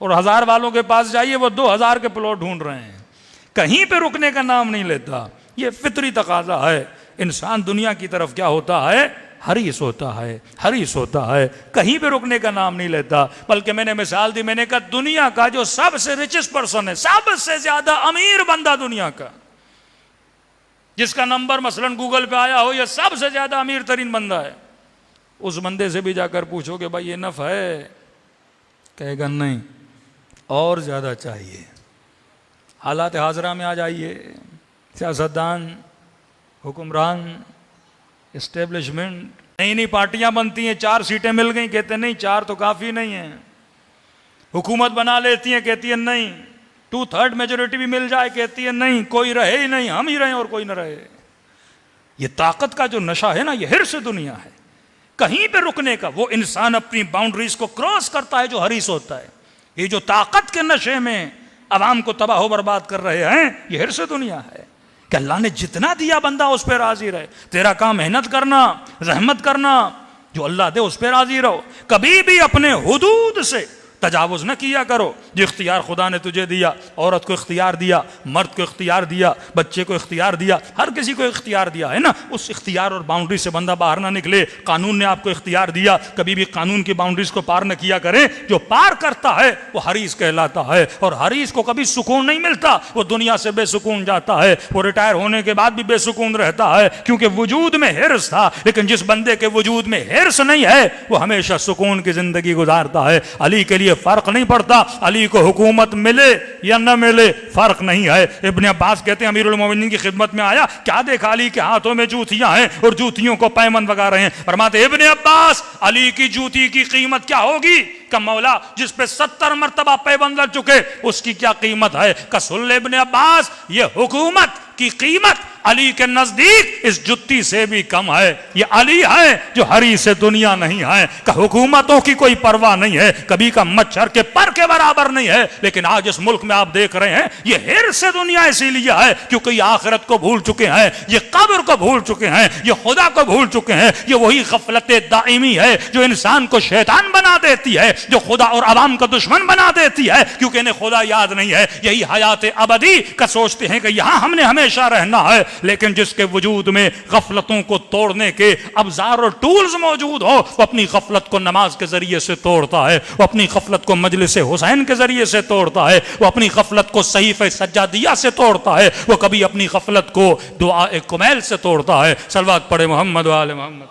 और 1000 वालों के पास जाइए वो 2000 के प्लॉट ढूंढ रहे हैं। कहीं पे रुकने का नाम नहीं लेता। ये फितरी तकाजा है। इंसान दुनिया की तरफ क्या होता है? हरीस होता है, हरीस होता है, कहीं पे रुकने का नाम नहीं लेता। बल्कि मैंने मिसाल दी, मैंने कहा दुनिया का जो सबसे रिचेस्ट पर्सन है, सबसे ज्यादा अमीर बंदा दुनिया का, जिसका नंबर मसलन गूगल पे आया हो, यह सबसे ज्यादा अमीर तरीन बंदा है, उस बंदे से भी जाकर पूछोगे भाई ये नफ है, कहेगा नहीं और ज्यादा चाहिए। हालात हाजरा में आ जाइए, सियासतदान, हुक्मरान, इस्टेब्लिशमेंट, नई नई पार्टियां बनती हैं, 4 सीटें मिल गई, कहते नहीं 4 तो काफी नहीं है। हुकूमत बना लेती हैं, कहती है नहीं 2/3 मेजोरिटी भी मिल जाए, कहती है नहीं कोई रहे ही नहीं, हम ही रहें और कोई न रहे। ये ताकत का जो नशा है ना, ये हिर्स दुनिया है, कहीं पे रुकने का। वो इंसान अपनी बाउंड्रीज को क्रॉस करता है जो हरीस होता है। ये जो ताकत के नशे में अवाम को तबाह बर्बाद कर रहे हैं, ये हिर्स दुनिया है कि अल्लाह ने जितना दिया बंदा उस पर राजी रहे। तेरा काम मेहनत करना, रहमत करना, जो अल्लाह दे उस पर राजी रहो। कभी भी अपने हुदूद से तजावुज़ न किया करो। जो इख्तियार खुदा ने तुझे दिया, औरत को इख्तियार दिया, मर्द को इख्तियार दिया, बच्चे को इख्तियार दिया, हर किसी को इख्तियार दिया है ना, उस इख्तियार और बाउंड्री से बंदा बाहर ना निकले। कानून ने आपको इख्तियार दिया, कभी भी कानून की बाउंड्रीज को पार न किया करें। जो पार करता है वो हरीस कहलाता है, और हरीस को कभी सुकून नहीं मिलता, वो दुनिया से बेसुकून जाता है। वो रिटायर होने के बाद भी बेसुकून रहता है, क्योंकि वजूद में हिर्स था। लेकिन जिस बंदे के वजूद में हिर्स नहीं है वो हमेशा सुकून की जिंदगी गुजारता है। अली के लिए फर्क नहीं पड़ता, अली को हुकूमत मिले या न मिले फर्क नहीं है। इब्ने अब्बास कहते हैं अमीरुल मोमिनीन की खिदमत में आया, क्या देखा अली के हाथों में जूतियां हैं और जूतियों को पैमन लगा रहे हैं। फरमाते इब्ने अब्बास, अली की जूती की कीमत क्या होगी? का मौला जिस पे 70 मरतबा पैबंद लग चुके उसकी क्या कीमत है? कसुल इब्ने अब्बास, ये हुकूमत की कीमत अली के नजदीक इस जुत्ती से भी कम है। ये अली है जो हरी से दुनिया नहीं है। का हुकूमतों की कोई परवाह नहीं है, कभी का मच्छर के पर के बराबर नहीं है। लेकिन आज इस मुल्क में आप देख रहे हैं ये हिर से दुनिया इसीलिए है क्योंकि ये आखिरत को भूल चुके हैं, ये कब्र को भूल चुके हैं, ये खुदा को भूल चुके हैं। ये वही गफलत दाइमी है जो इंसान को शैतान बना देती है, जो खुदा और अवाम का दुश्मन बना देती है, क्योंकि इन्हें खुदा याद नहीं है। यही हयात अबदी का सोचते हैं कि यहां हमने हमेशा रहना है। लेकिन जिसके वजूद में गफलतों को तोड़ने के अवजार और टूल्स मौजूद हो, वो अपनी गफलत को नमाज के जरिए से तोड़ता है, वो अपनी गफलत को मजलिस हुसैन के जरिए से तोड़ता है, वो अपनी गफलत को सहीफे सज्जादिया से तोड़ता है, वो कभी अपनी गफलत को दुआ कुमैल से तोड़ता है। सलवात पढ़े मोहम्मद वाले मोहम्मद।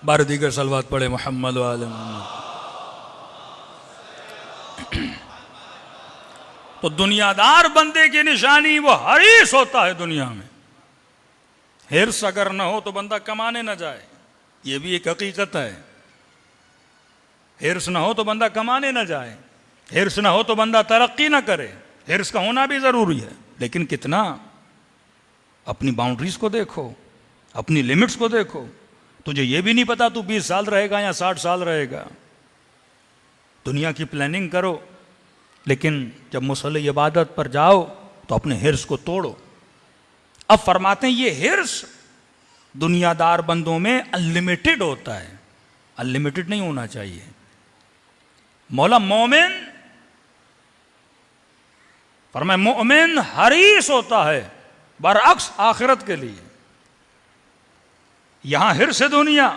बार दीगर सलवात पढ़े मोहम्मद वाले मोहम्मद। तो दुनियादार बंदे की निशानी वो हरीस होता है दुनिया में। हिर्स अगर न हो तो बंदा कमाने न जाए, ये भी एक हकीकत है। हिर्स न हो तो बंदा कमाने न जाए, हिर्स न हो तो बंदा तरक्की न करे। हिर्स का होना भी जरूरी है, लेकिन कितना? अपनी बाउंड्रीज को देखो, अपनी लिमिट्स को देखो। तुझे ये भी नहीं पता तू 20 साल रहेगा या 60 साल रहेगा। दुनिया की प्लानिंग करो, लेकिन जब मुसल्ले इबादत पर जाओ तो अपने हिर्स को तोड़ो। अब फरमाते हैं ये हिर्स दुनियादार बंदों में अनलिमिटेड होता है, अनलिमिटेड नहीं होना चाहिए। मौला मोमिन फरमाए मोमिन हरीस होता है बरअक्स आखिरत के लिए। यहां हिर्स है दुनिया,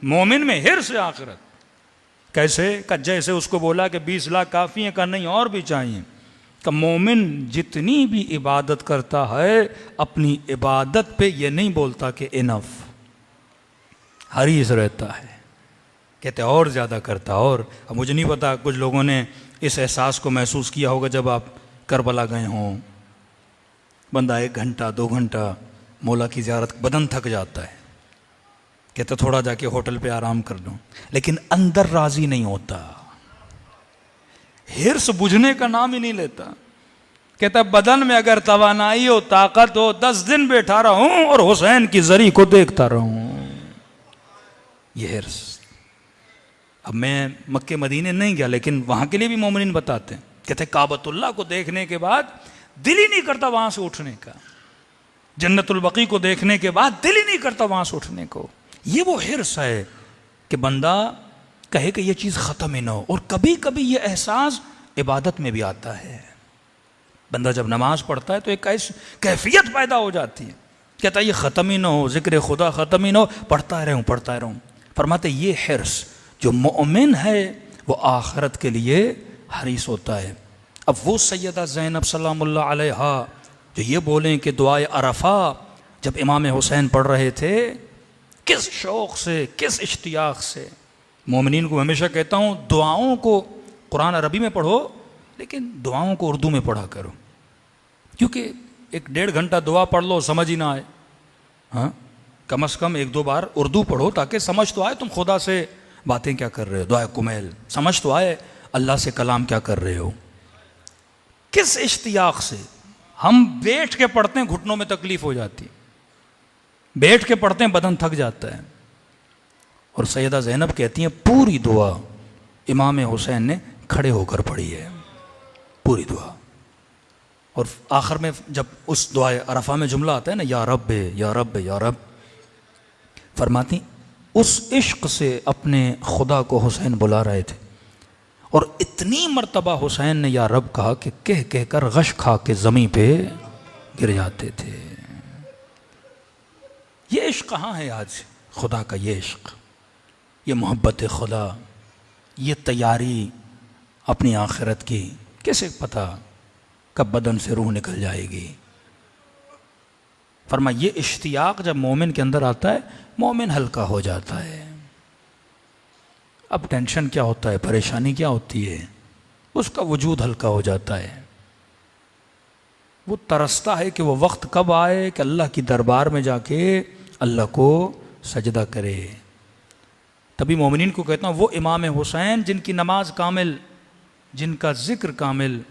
मोमिन में हिर्स है आखिरत। कैसे? का जैसे उसको बोला कि 20 लाख काफ़ी है, का नहीं और भी चाहिए। का मोमिन जितनी भी इबादत करता है अपनी इबादत पे ये नहीं बोलता कि इनफ, हरीस रहता है, कहते और ज़्यादा करता। और अब मुझे नहीं पता, कुछ लोगों ने इस एहसास को महसूस किया होगा जब आप करबला गए हों। बंदा 1 घंटा 2 घंटा मौला की ज़ियारत, बदन थक जाता है, कहते थोड़ा जाके होटल पे आराम कर लूं, लेकिन अंदर राजी नहीं होता। हिर्स बुझने का नाम ही नहीं लेता। कहता बदन में अगर तवानाई हो, ताकत हो, 10 दिन बैठा रहूं और हुसैन की जरी को देखता रहूं। ये हिर्स। अब मैं मक्के मदीने नहीं गया, लेकिन वहां के लिए भी मोमिनीन बताते हैं, कहते काबतुल्लाह को देखने के बाद दिल ही नहीं करता वहां से उठने का। जन्नतुल बकी को देखने के बाद दिल ही नहीं करता वहां से उठने को। ये वो हिर्स है कि बंदा कहे कि ये चीज़ ख़त्म ही ना हो। और कभी कभी ये एहसास इबादत में भी आता है। बंदा जब नमाज पढ़ता है तो एक ऐसी कैफियत पैदा हो जाती है, कहता है ये ख़त्म ही ना हो, ज़िक्र खुदा ख़त्म ही ना हो, पढ़ता रहूँ। फरमाते ये हिर्स जो मोमिन है वो आखिरत के लिए हरीस होता है। अब वो सैयदा ज़ैनब सलामुल्लाह अलैहा जो ये बोलें कि दुआए अरफा जब इमाम हुसैन पढ़ रहे थे, किस शौक़ से, किस इश्तियाक़ से। मोमिनीन को हमेशा कहता हूँ दुआओं को कुरान अरबी में पढ़ो, लेकिन दुआओं को उर्दू में पढ़ा करो, क्योंकि 1-1.5 घंटा दुआ पढ़ लो समझ ही ना आए। हाँ, कम से कम 1-2 बार उर्दू पढ़ो ताकि समझ तो आए तुम खुदा से बातें क्या कर रहे हो, दुआ कुमैल समझ तो आए अल्लाह से कलाम क्या कर रहे हो। किस इश्तियाक़ से हम बैठ के पढ़ते हैं, घुटनों में तकलीफ हो जाती है, बैठ के पढ़ते हैं बदन थक जाता है। और सैयदा ज़ैनब कहती हैं पूरी दुआ इमाम हुसैन ने खड़े होकर पढ़ी है, पूरी दुआ। और आखिर में जब उस दुआ अरफा में जुमला आता है ना, या रब या रब या रब,
फरमाती उस इश्क से अपने खुदा को हुसैन बुला रहे थे और इतनी मर्तबा हुसैन ने या रब कहा कि कह कह कर गश खा के ज़मीं पे गिर जाते थे। ये इश्क कहाँ है आज? खुदा का ये इश्क, ये मोहब्बत खुदा, ये तैयारी अपनी आखिरत की, कैसे पता कब बदन से रूह निकल जाएगी। फरमा ये इश्तियाक जब मोमिन के अंदर आता है, मोमिन हल्का हो जाता है। अब टेंशन क्या होता है, परेशानी क्या होती है, उसका वजूद हल्का हो जाता है। वो तरसता है कि वो वक्त कब आए कि अल्लाह की दरबार में जाके अल्लाह को सजदा करे। तभी मोमिनीन को कहता हूँ वो इमाम हुसैन जिनकी नमाज कामिल, जिनका जिक्र कामिल,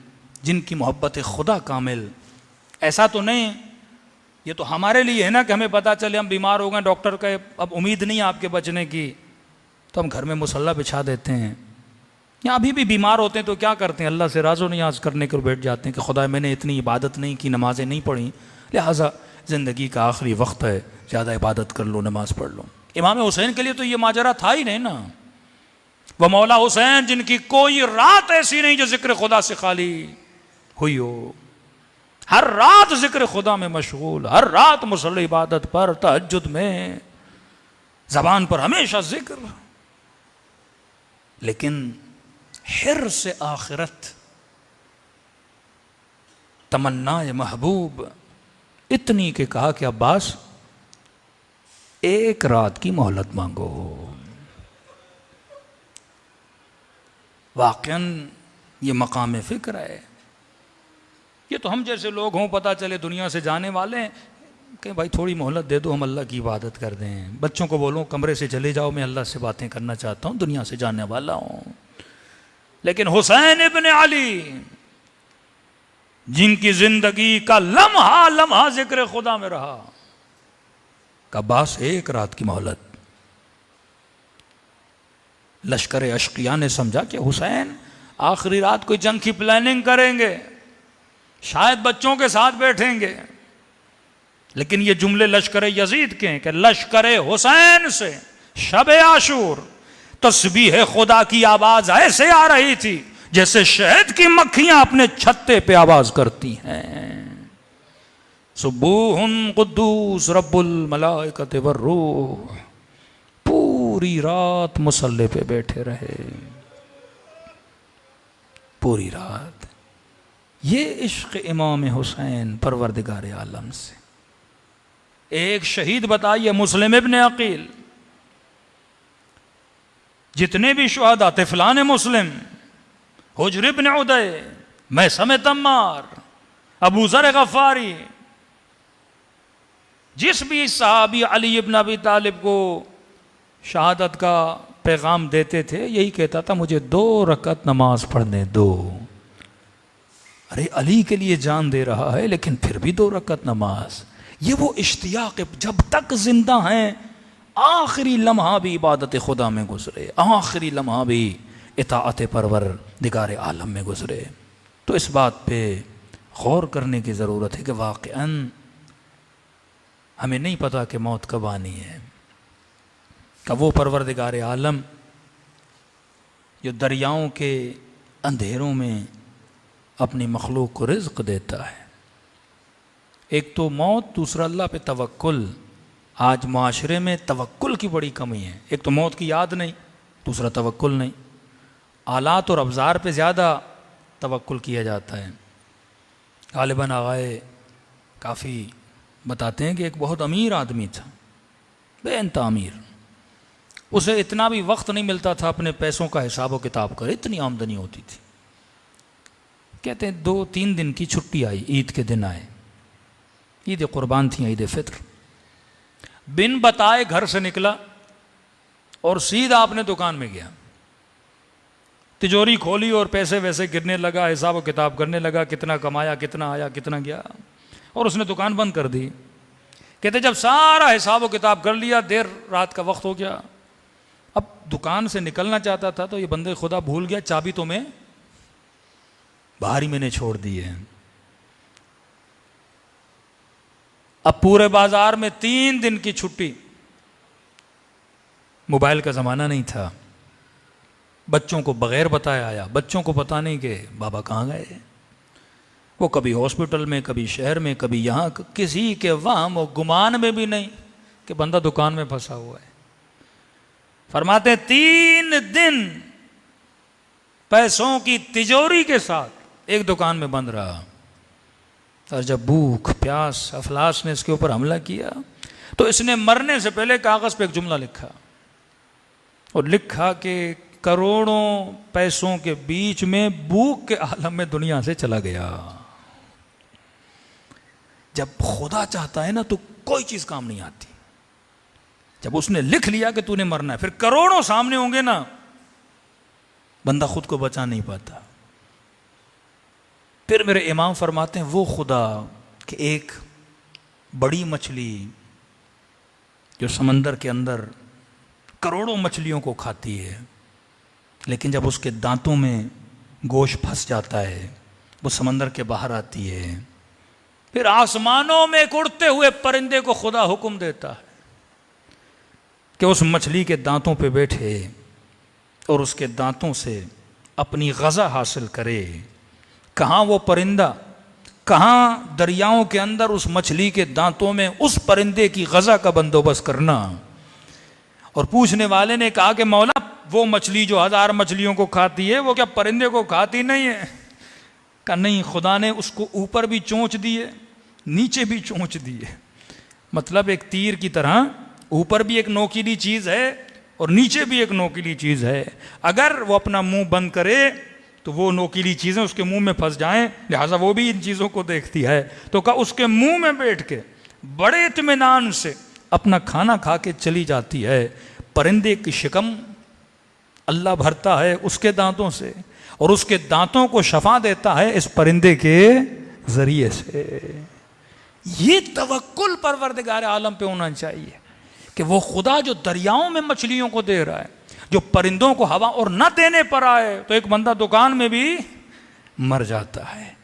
जिनकी मोहब्बत खुदा कामिल। ऐसा तो नहीं, ये तो हमारे लिए है ना कि हमें पता चले हम बीमार हो गए, डॉक्टर का अब उम्मीद नहीं है आपके बचने की, तो हम घर में मुसल्ला बिछा देते हैं। या अभी भी बीमार होते हैं तो क्या करते हैं, अल्लाह से राज़ो नियाज करने को बैठ जाते हैं कि खुदा मैंने इतनी इबादत नहीं की, नमाजें नहीं पढ़ी, लिहाजा ज़िंदगी का आखिरी वक्त है, ज़्यादा इबादत कर लो, नमाज पढ़ लो। इमाम हुसैन के लिए तो ये माजरा था ही नहीं ना। वह मौला हुसैन जिनकी कोई रात ऐसी नहीं जो जिक्र खुदा से खाली हुई हो, हर रात जिक्र खुदा में मशगूल, हर रात मुसल्ले इबादत पर, तहज्जुद में, ज़बान पर हमेशा जिक्र। लेकिन हिर से आखिरत, तमन्ना महबूब इतनी के कहा कि अब्बास एक रात की मोहलत मांगो। वाकई ये मकाम फिक्र है। ये तो हम जैसे लोग हों, पता चले दुनिया से जाने वाले हैं, कि भाई थोड़ी मोहलत दे दो, हम अल्लाह की इबादत कर दें। बच्चों को बोलो कमरे से चले जाओ, मैं अल्लाह से बातें करना चाहता हूँ, दुनिया से जाने वाला हूँ। लेकिन हुसैन इब्न अली जिनकी जिंदगी का लम्हा लम्हा जिक्र खुदा में रहा, का बास एक रात की मोहलत। लश्कर अशकिया ने समझा कि हुसैन आखिरी रात कोई जंग की प्लानिंग करेंगे, शायद बच्चों के साथ बैठेंगे। लेकिन ये जुमले लश्कर यजीद के हैं कि लश्कर हुसैन से शब आशूर तस्बीह खुदा की आवाज ऐसे आ रही थी जैसे शहद की मक्खियां अपने छत्ते पे आवाज करती हैं। सुबूहुन कुद्दूस रब्बुल मलाइकत वर्रूह। पूरी रात मुसल्ले पे बैठे रहे, पूरी रात। ये इश्क इमाम हुसैन परवरदिगार आलम से। एक शहीद बताइए, मुस्लिम इब्न अकील, जितने भी शुहदा, तिफलान मुस्लिम, हुज्र इब्न उदय, मैसम तम्मार, अबू ज़र गफ़ारी, जिस भी सहाबी अली इब्न अबी तालिब को शहादत का पैगाम देते थे, यही कहता था मुझे 2 रकत नमाज पढ़ने दो। अरे अली के लिए जान दे रहा है, लेकिन फिर भी 2 रकत नमाज। ये वो इश्तियाक, जब तक जिंदा हैं आखिरी लम्हा भी इबादत खुदा में गुजरे, आखिरी लम्हा भी इताअत परवरदिगार आलम में गुजरे। तो इस बात पे गौर करने की ज़रूरत है कि वाक़अन हमें नहीं पता कि मौत कब आनी है। कब वो परवरदिगार आलम जो दरियाओं के अंधेरों में अपनी मखलूक को रिज़्क़ देता है। एक तो मौत, दूसरा अल्लाह पे तवक्कुल। आज माशरे में तवक्कुल की बड़ी कमी है। एक तो मौत की याद नहीं, दूसरा तवक्कुल नहीं। आलात और अवजार पे ज़्यादा तवक्कुल किया जाता है। गालिबन आगाए काफ़ी बताते हैं कि एक बहुत अमीर आदमी था, बेइंतहा अमीर। उसे इतना भी वक्त नहीं मिलता था अपने पैसों का हिसाब व किताब कर, इतनी आमदनी होती थी। कहते हैं 2-3 दिन की छुट्टी आई, ईद के दिन आए, ईद कुर्बान थी, ईद फित्र। बिन बताए घर से निकला और सीधा अपने दुकान में गया, तिजोरी खोली और पैसे वैसे गिरने लगा, हिसाब किताब करने लगा, कितना कमाया, कितना आया, कितना गया, और उसने दुकान बंद कर दी। कहते जब सारा हिसाब किताब कर लिया, देर रात का वक्त हो गया, अब दुकान से निकलना चाहता था तो ये बंदे खुदा भूल गया, चाबी तो मैं बाहर ही मैंने छोड़ दी है। अब पूरे बाजार में 3 दिन की छुट्टी, मोबाइल का ज़माना नहीं था, बच्चों को बगैर बताए आया, बच्चों को पता नहीं कि बाबा कहाँ गए। वो कभी हॉस्पिटल में, कभी शहर में, कभी यहाँ, किसी के वहम वो गुमान में भी नहीं कि बंदा दुकान में फंसा हुआ है। फरमाते 3 दिन पैसों की तिजोरी के साथ एक दुकान में बंद रहा, और जब भूख प्यास अफलास ने इसके ऊपर हमला किया तो इसने मरने से पहले कागज पे एक जुमला लिखा, और लिखा कि करोड़ों पैसों के बीच में भूख के आलम में दुनिया से चला गया। जब खुदा चाहता है ना तो कोई चीज काम नहीं आती। जब उसने लिख लिया कि तूने मरना है, फिर करोड़ों सामने होंगे ना, बंदा खुद को बचा नहीं पाता। फिर मेरे इमाम फरमाते हैं वो खुदा कि एक बड़ी मछली जो समंदर के अंदर करोड़ों मछलियों को खाती है, लेकिन जब उसके दांतों में गोश्त फंस जाता है, वो समंदर के बाहर आती है। फिर आसमानों में उड़ते हुए परिंदे को खुदा हुक्म देता है कि उस मछली के दांतों पे बैठे और उसके दांतों से अपनी ग़ज़ा हासिल करे। कहाँ वो परिंदा, कहाँ दरियाओं के अंदर उस मछली के दांतों में उस परिंदे की ग़ज़ा का बंदोबस्त करना। और पूछने वाले ने कहा कि मौला वो मछली जो 1000 मछलियों को खाती है वो क्या परिंदे को खाती नहीं है? कहा नहीं, खुदा ने उसको ऊपर भी चोंच दी है, नीचे भी चोंच दी है। मतलब एक तीर की तरह ऊपर भी एक नोकीली चीज़ है और नीचे भी एक नोकीली चीज़ है। अगर वो अपना मुंह बंद करे तो वो नोकीली चीज़ें उसके मुंह में फंस जाएं, लिहाजा वो भी इन चीज़ों को देखती है। तो कहा उसके मुंह में बैठ के बड़े इत्मीनान से अपना खाना खा के चली जाती है। परिंदे की शिकम अल्लाह भरता है उसके दांतों से, और उसके दांतों को शफा देता है इस परिंदे के जरिए से। ये तवक्कुल परवरदिगार आलम पे होना चाहिए कि वो खुदा जो दरियाओं में मछलियों को दे रहा है, जो परिंदों को हवा और न देने पर आए तो एक बंदा दुकान में भी मर जाता है।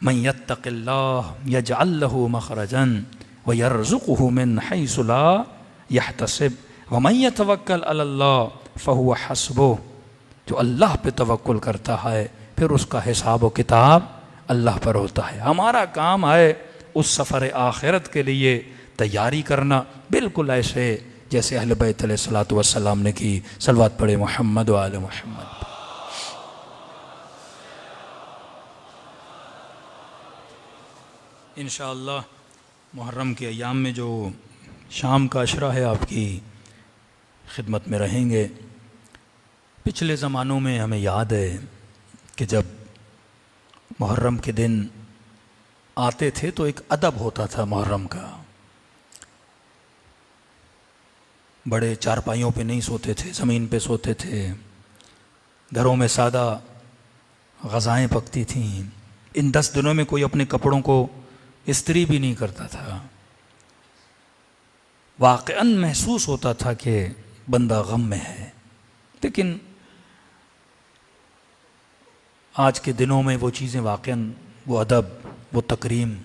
मन यत्तक़िल्लाह यजअल लहू मखरजन व यरज़ुक़हु मिन हैसु ला यहतसिब व मन यतवक्कल अलल्लाह फहुव हस्बुह। जो अल्लाह पे तवक्कुल करता है फिर उसका हिसाब व किताब अल्लाह पर होता है। हमारा काम है उस सफ़र आखिरत के लिए तैयारी करना, बिल्कुल ऐसे जैसे अहले बैत अलैहिस्सलातु वस्सलाम ने की। सलवात पढ़े मोहम्मद व आले मोहम्मद। इंशाअल्लाह मुहर्रम के अयाम में जो शाम का अशरा है आपकी खिदमत में रहेंगे। पिछले ज़मानों में हमें याद है कि जब मुहर्रम के दिन आते थे तो एक अदब होता था मुहर्रम का। बड़े चारपाइयों पे नहीं सोते थे, ज़मीन पे सोते थे। घरों में सादा ग़ज़ाएँ पकती थीं। इन 10 दिनों में कोई अपने कपड़ों को इस्त्री भी नहीं करता था। वाक़अन महसूस होता था कि बंदा गम में है। लेकिन आज के दिनों में वो चीज़ें वाक़अन, वो अदब, वो तकरीम,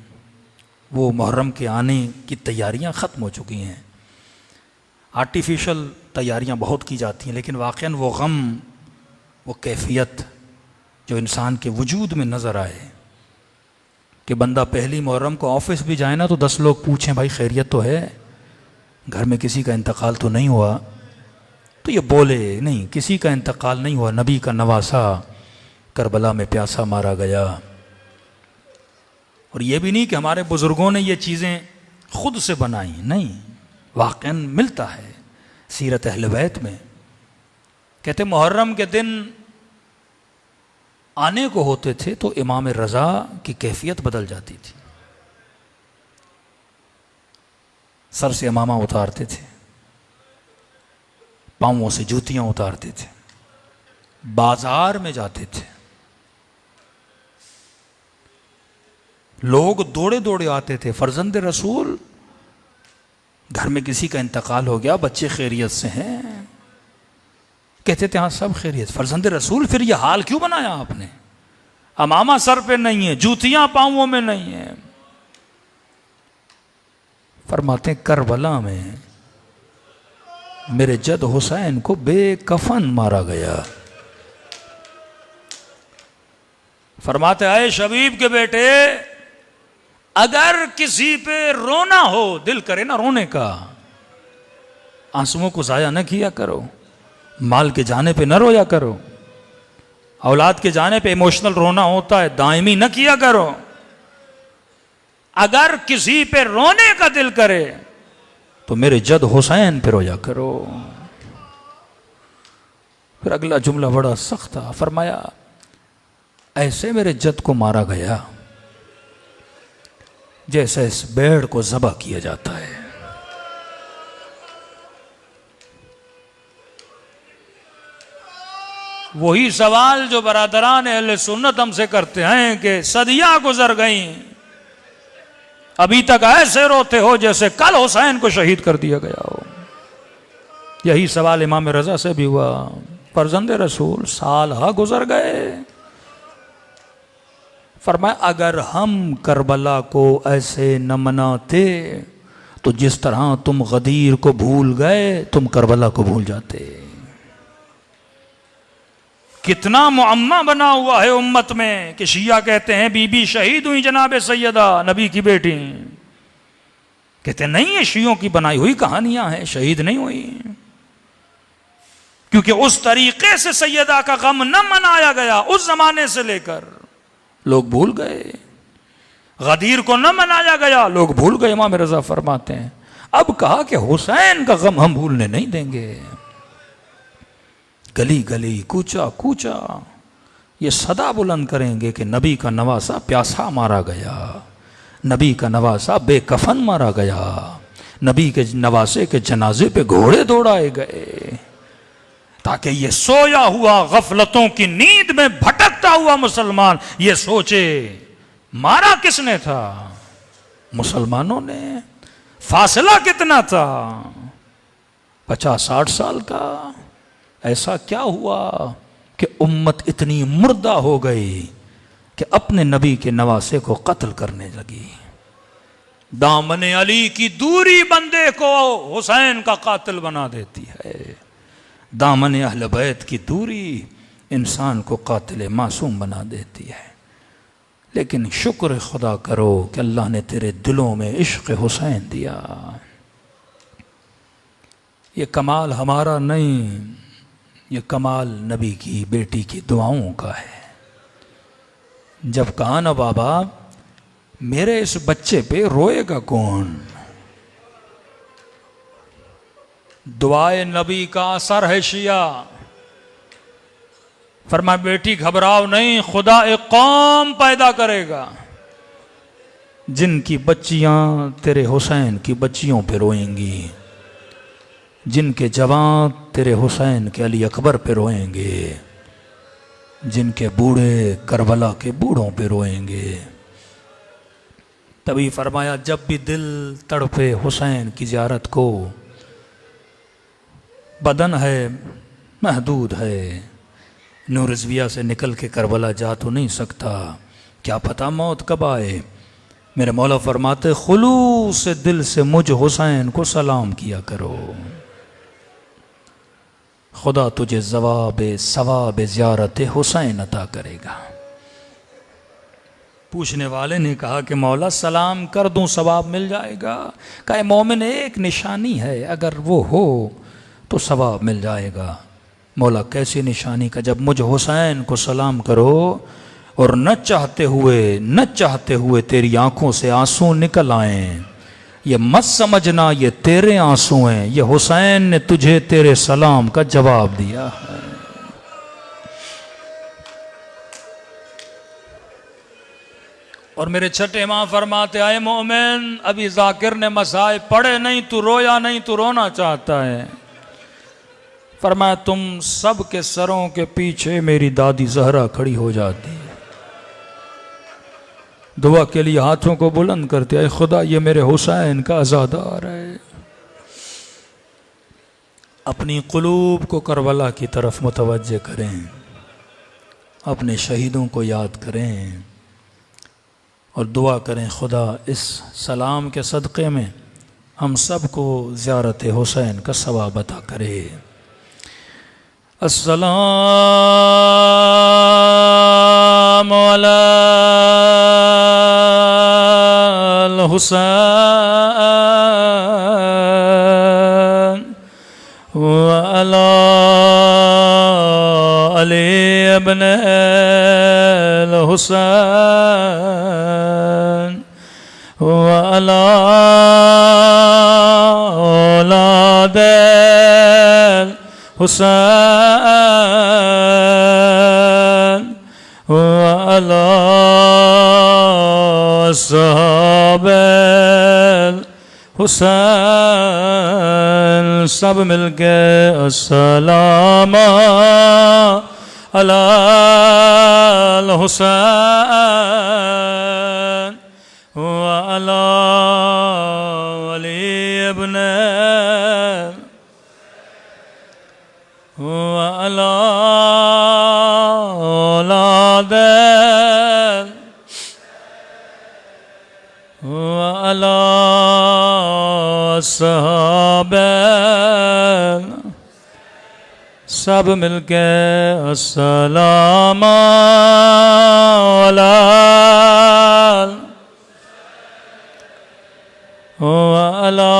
वो मुहर्रम के आने की तैयारियां ख़त्म हो चुकी हैं। आर्टिफिशियल तैयारियां बहुत की जाती हैं, लेकिन वाक़अन वो गम, वो कैफियत जो इंसान के वजूद में नज़र आए कि बंदा पहली मुहर्रम को ऑफिस भी जाए ना तो 10 लोग पूछें भाई खैरियत तो है, घर में किसी का इंतकाल तो नहीं हुआ? तो ये बोले नहीं, किसी का इंतकाल नहीं हुआ, नबी का नवासा करबला में प्यासा मारा गया। और ये भी नहीं कि हमारे बुज़ुर्गों ने ये चीज़ें ख़ुद से बनाई, नहीं, वाक़अन मिलता है सीरत अहले बैत में। कहते मुहर्रम के दिन आने को होते थे तो इमाम रज़ा की कैफियत बदल जाती थी। सर से इमामा उतारते थे, पाँवों से जूतियां उतारते थे, बाजार में जाते थे, लोग दौड़े दौड़े आते थे। फर्जंद रसूल, घर में किसी का इंतकाल हो गया, बच्चे खैरियत से हैं, कहते थे हाँ सब खैरियत। फर्जंद रसूल, फिर यह हाल क्यों बनाया आपने? अमामा सर पे नहीं है, जूतियां पांवों में नहीं है। फरमाते करबला में मेरे जद हुसैन को बेकफन मारा गया। फरमाते आए शबीब के बेटे, अगर किसी पे रोना हो, दिल करे ना रोने का, आंसुओं को जाया न किया करो, माल के जाने पे न रोया करो, औलाद के जाने पे इमोशनल रोना होता है, दायमी न किया करो। अगर किसी पे रोने का दिल करे तो मेरे जद हुसैन पे रोया करो। फिर अगला जुमला बड़ा सख्त था, फरमाया ऐसे मेरे जद को मारा गया जैसे इस भेड़ को ज़बह किया जाता है। वही सवाल जो बरादरान अहले सुन्नत हमसे करते हैं कि सदियां गुजर गईं, अभी तक ऐसे रोते हो जैसे कल हुसैन को शहीद कर दिया गया हो। यही सवाल इमाम रजा से भी हुआ। फरजंद रसूल साल हा गुजर गए। फरमाया अगर हम करबला को ऐसे न मनाते तो जिस तरह तुम गदीर को भूल गए तुम करबला को भूल जाते। कितना मुअम्मा बना हुआ है उम्मत में कि शिया कहते हैं बीबी शहीद हुई जनाब सैयदा नबी की बेटी, कहते नहीं ये शियों की बनाई हुई कहानियां हैं, शहीद नहीं हुई। क्योंकि उस तरीके से सैयदा का गम न मनाया गया उस जमाने से लेकर, लोग भूल गए। गदीर को न मनाया गया, लोग भूल गए। इमाम रजा फरमाते हैं अब कहा कि हुसैन का गम हम भूलने नहीं देंगे। गली गली कूचा कूचा ये सदा बुलंद करेंगे कि नबी का नवासा प्यासा मारा गया, नबी का नवासा बेकफन मारा गया, नबी के नवासे के जनाजे पे घोड़े दौड़ाए गए, ताकि ये सोया हुआ गफलतों की नींद में भटकता हुआ मुसलमान ये सोचे मारा किसने था? मुसलमानों ने। फासला कितना था? 50-60 साल का। ऐसा क्या हुआ कि उम्मत इतनी मुर्दा हो गई कि अपने नबी के नवासे को कत्ल करने लगी। दामन अली की दूरी बंदे को हुसैन का कातिल बना देती है। दामन अहल बैत की दूरी इंसान को कातिल मासूम बना देती है। लेकिन शुक्र खुदा करो कि अल्लाह ने तेरे दिलों में इश्क हुसैन दिया। ये कमाल हमारा नहीं, ये कमाल नबी की बेटी की दुआओं का है। जब कहा ना बाबा मेरे इस बच्चे पे रोएगा कौन, दुआए नबी का असर है शिया। फरमा बेटी घबराओ नहीं, खुदा एक कौम पैदा करेगा जिनकी बच्चियां तेरे हुसैन की बच्चियों पे रोएंगी, जिनके जवान तेरे हुसैन के अली अकबर पे रोएंगे, जिनके बूढ़े करबला के बूढ़ों पे रोएंगे। तभी फरमाया जब भी दिल तड़पे हुसैन की ज़ियारत को, बदन है महदूद है, नूर रिज़विया से निकल के करबला जा तो नहीं सकता, क्या पता मौत कब आए। मेरे मौला फरमाते खुलूस से दिल से मुझ हुसैन को सलाम किया करो, खुदा तुझे सवाब ज़ियारत हुसैन अता करेगा। पूछने वाले ने कहा कि मौला सलाम कर दूं सवाब मिल जाएगा? कहा मोमिन एक निशानी है, अगर वो हो तो सवाब मिल जाएगा। मौला कैसी निशानी? का जब मुझ हुसैन को सलाम करो और न चाहते हुए तेरी आंखों से आंसू निकल आए, ये मत समझना ये तेरे आंसू हैं, ये हुसैन ने तुझे तेरे सलाम का जवाब दिया है। और मेरे छठे इमाम फरमाते आए मोमिन अभी जाकिर ने मसाए पढ़े नहीं, तू रोया नहीं, तू रोना चाहता है। फरमाया तुम सब के सरों के पीछे मेरी दादी जहरा खड़ी हो जाती है, दुआ के लिए हाथों को बुलंद करते हैं, खुदा ये मेरे हुसैन का अज़ादार है। अपनी क़ुलूब को करबला की तरफ मुतवज्जे करें, अपने शहीदों को याद करें और दुआ करें खुदा इस सलाम के सदक़े में हम सबको ज़ियारत हुसैन का सवाब अता करे। अस्सलामु अलल हुसैन व अला अली इब्न अल हुसैन व अला औलाद अल हुसैन व अला अस्हाब अल हुसैन। सब मिलके अस्सलामु अलल हुसैन व अला अली इब्न व अला औलाद व अला अस्हाब। सब मिलके अस्सलामु अलल व अला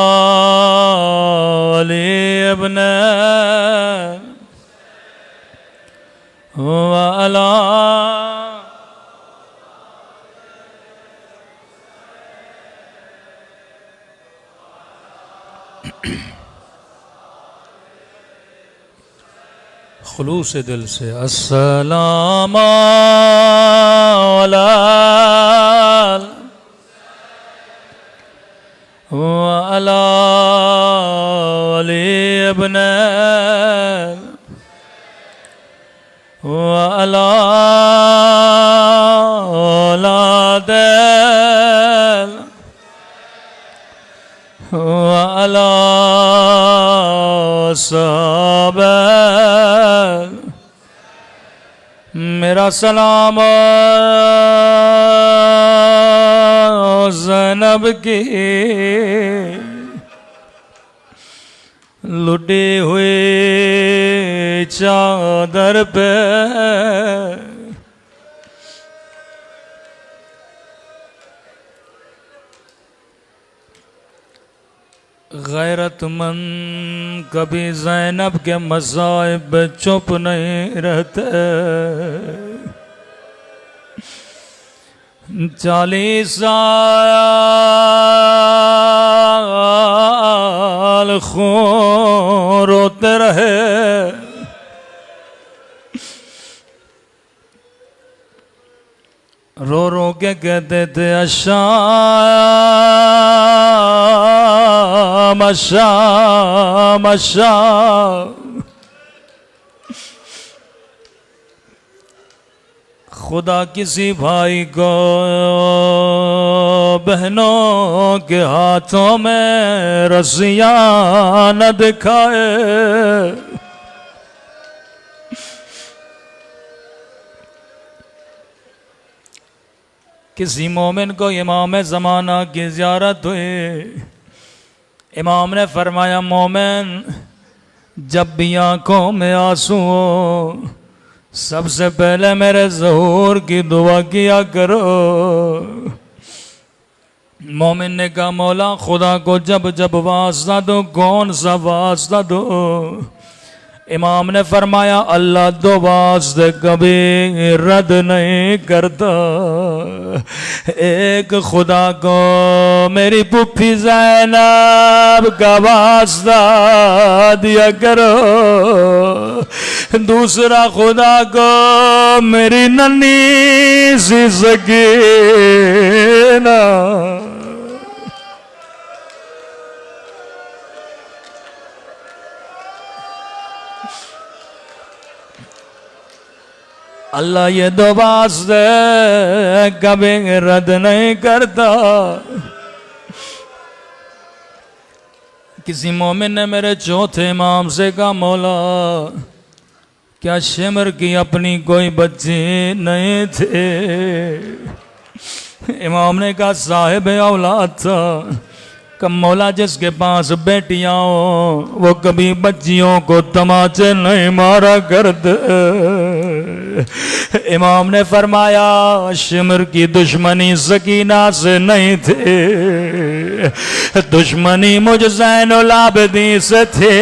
अली इब्न व अला खुलूस दिल से अस्सलामु अलल व अला अली इब्न व अला औलाद व अला अस्हाब। मेरा सलाम ज़ैनब की लुटी हुई चादर पे गैरतमंद कभी ज़ैनब के मसाइब चुप नहीं रहते। 40 साल खून रोते रहे, रो रो के कहते थे अशाम अशाम अशाम। खुदा किसी भाई को बहनों के हाथों में रस्सियां न दिखाए। किसी मोमिन को इमाम ज़माना की ज़ियारत हुई। इमाम ने फरमाया, मोमिन जब भी आँखों में आंसू हो सबसे पहले मेरे ज़हूर की दुआ किया करो। मोमिन ने कहा, मौला खुदा को जब जब वास्ता दो, कौन सा वास्ता दो? इमाम ने फरमाया, अल्लाह दो वास्ते कभी रद्द नहीं करता। एक खुदा को मेरी पुप्पी ज़ैनब का वास्ता दिया करो, दूसरा खुदा को मेरी नन्ही सी सकीना। अल्लाह ये दो वास्ते कभी रद्द नहीं करता। किसी मोमिन ने मेरे चौथे इमाम से कहा, मौला क्या शिमर की अपनी कोई बच्ची नहीं थे? इमाम ने कहा, साहिब औलाद था कि मौला जिसके पास बेटियां हो वो कभी बच्चियों को तमाचे नहीं मारा करते। इमाम ने फरमाया शिमर की दुश्मनी सकीना से नहीं थे, दुश्मनी मुझ ज़ैनुल आबिदीन से थे,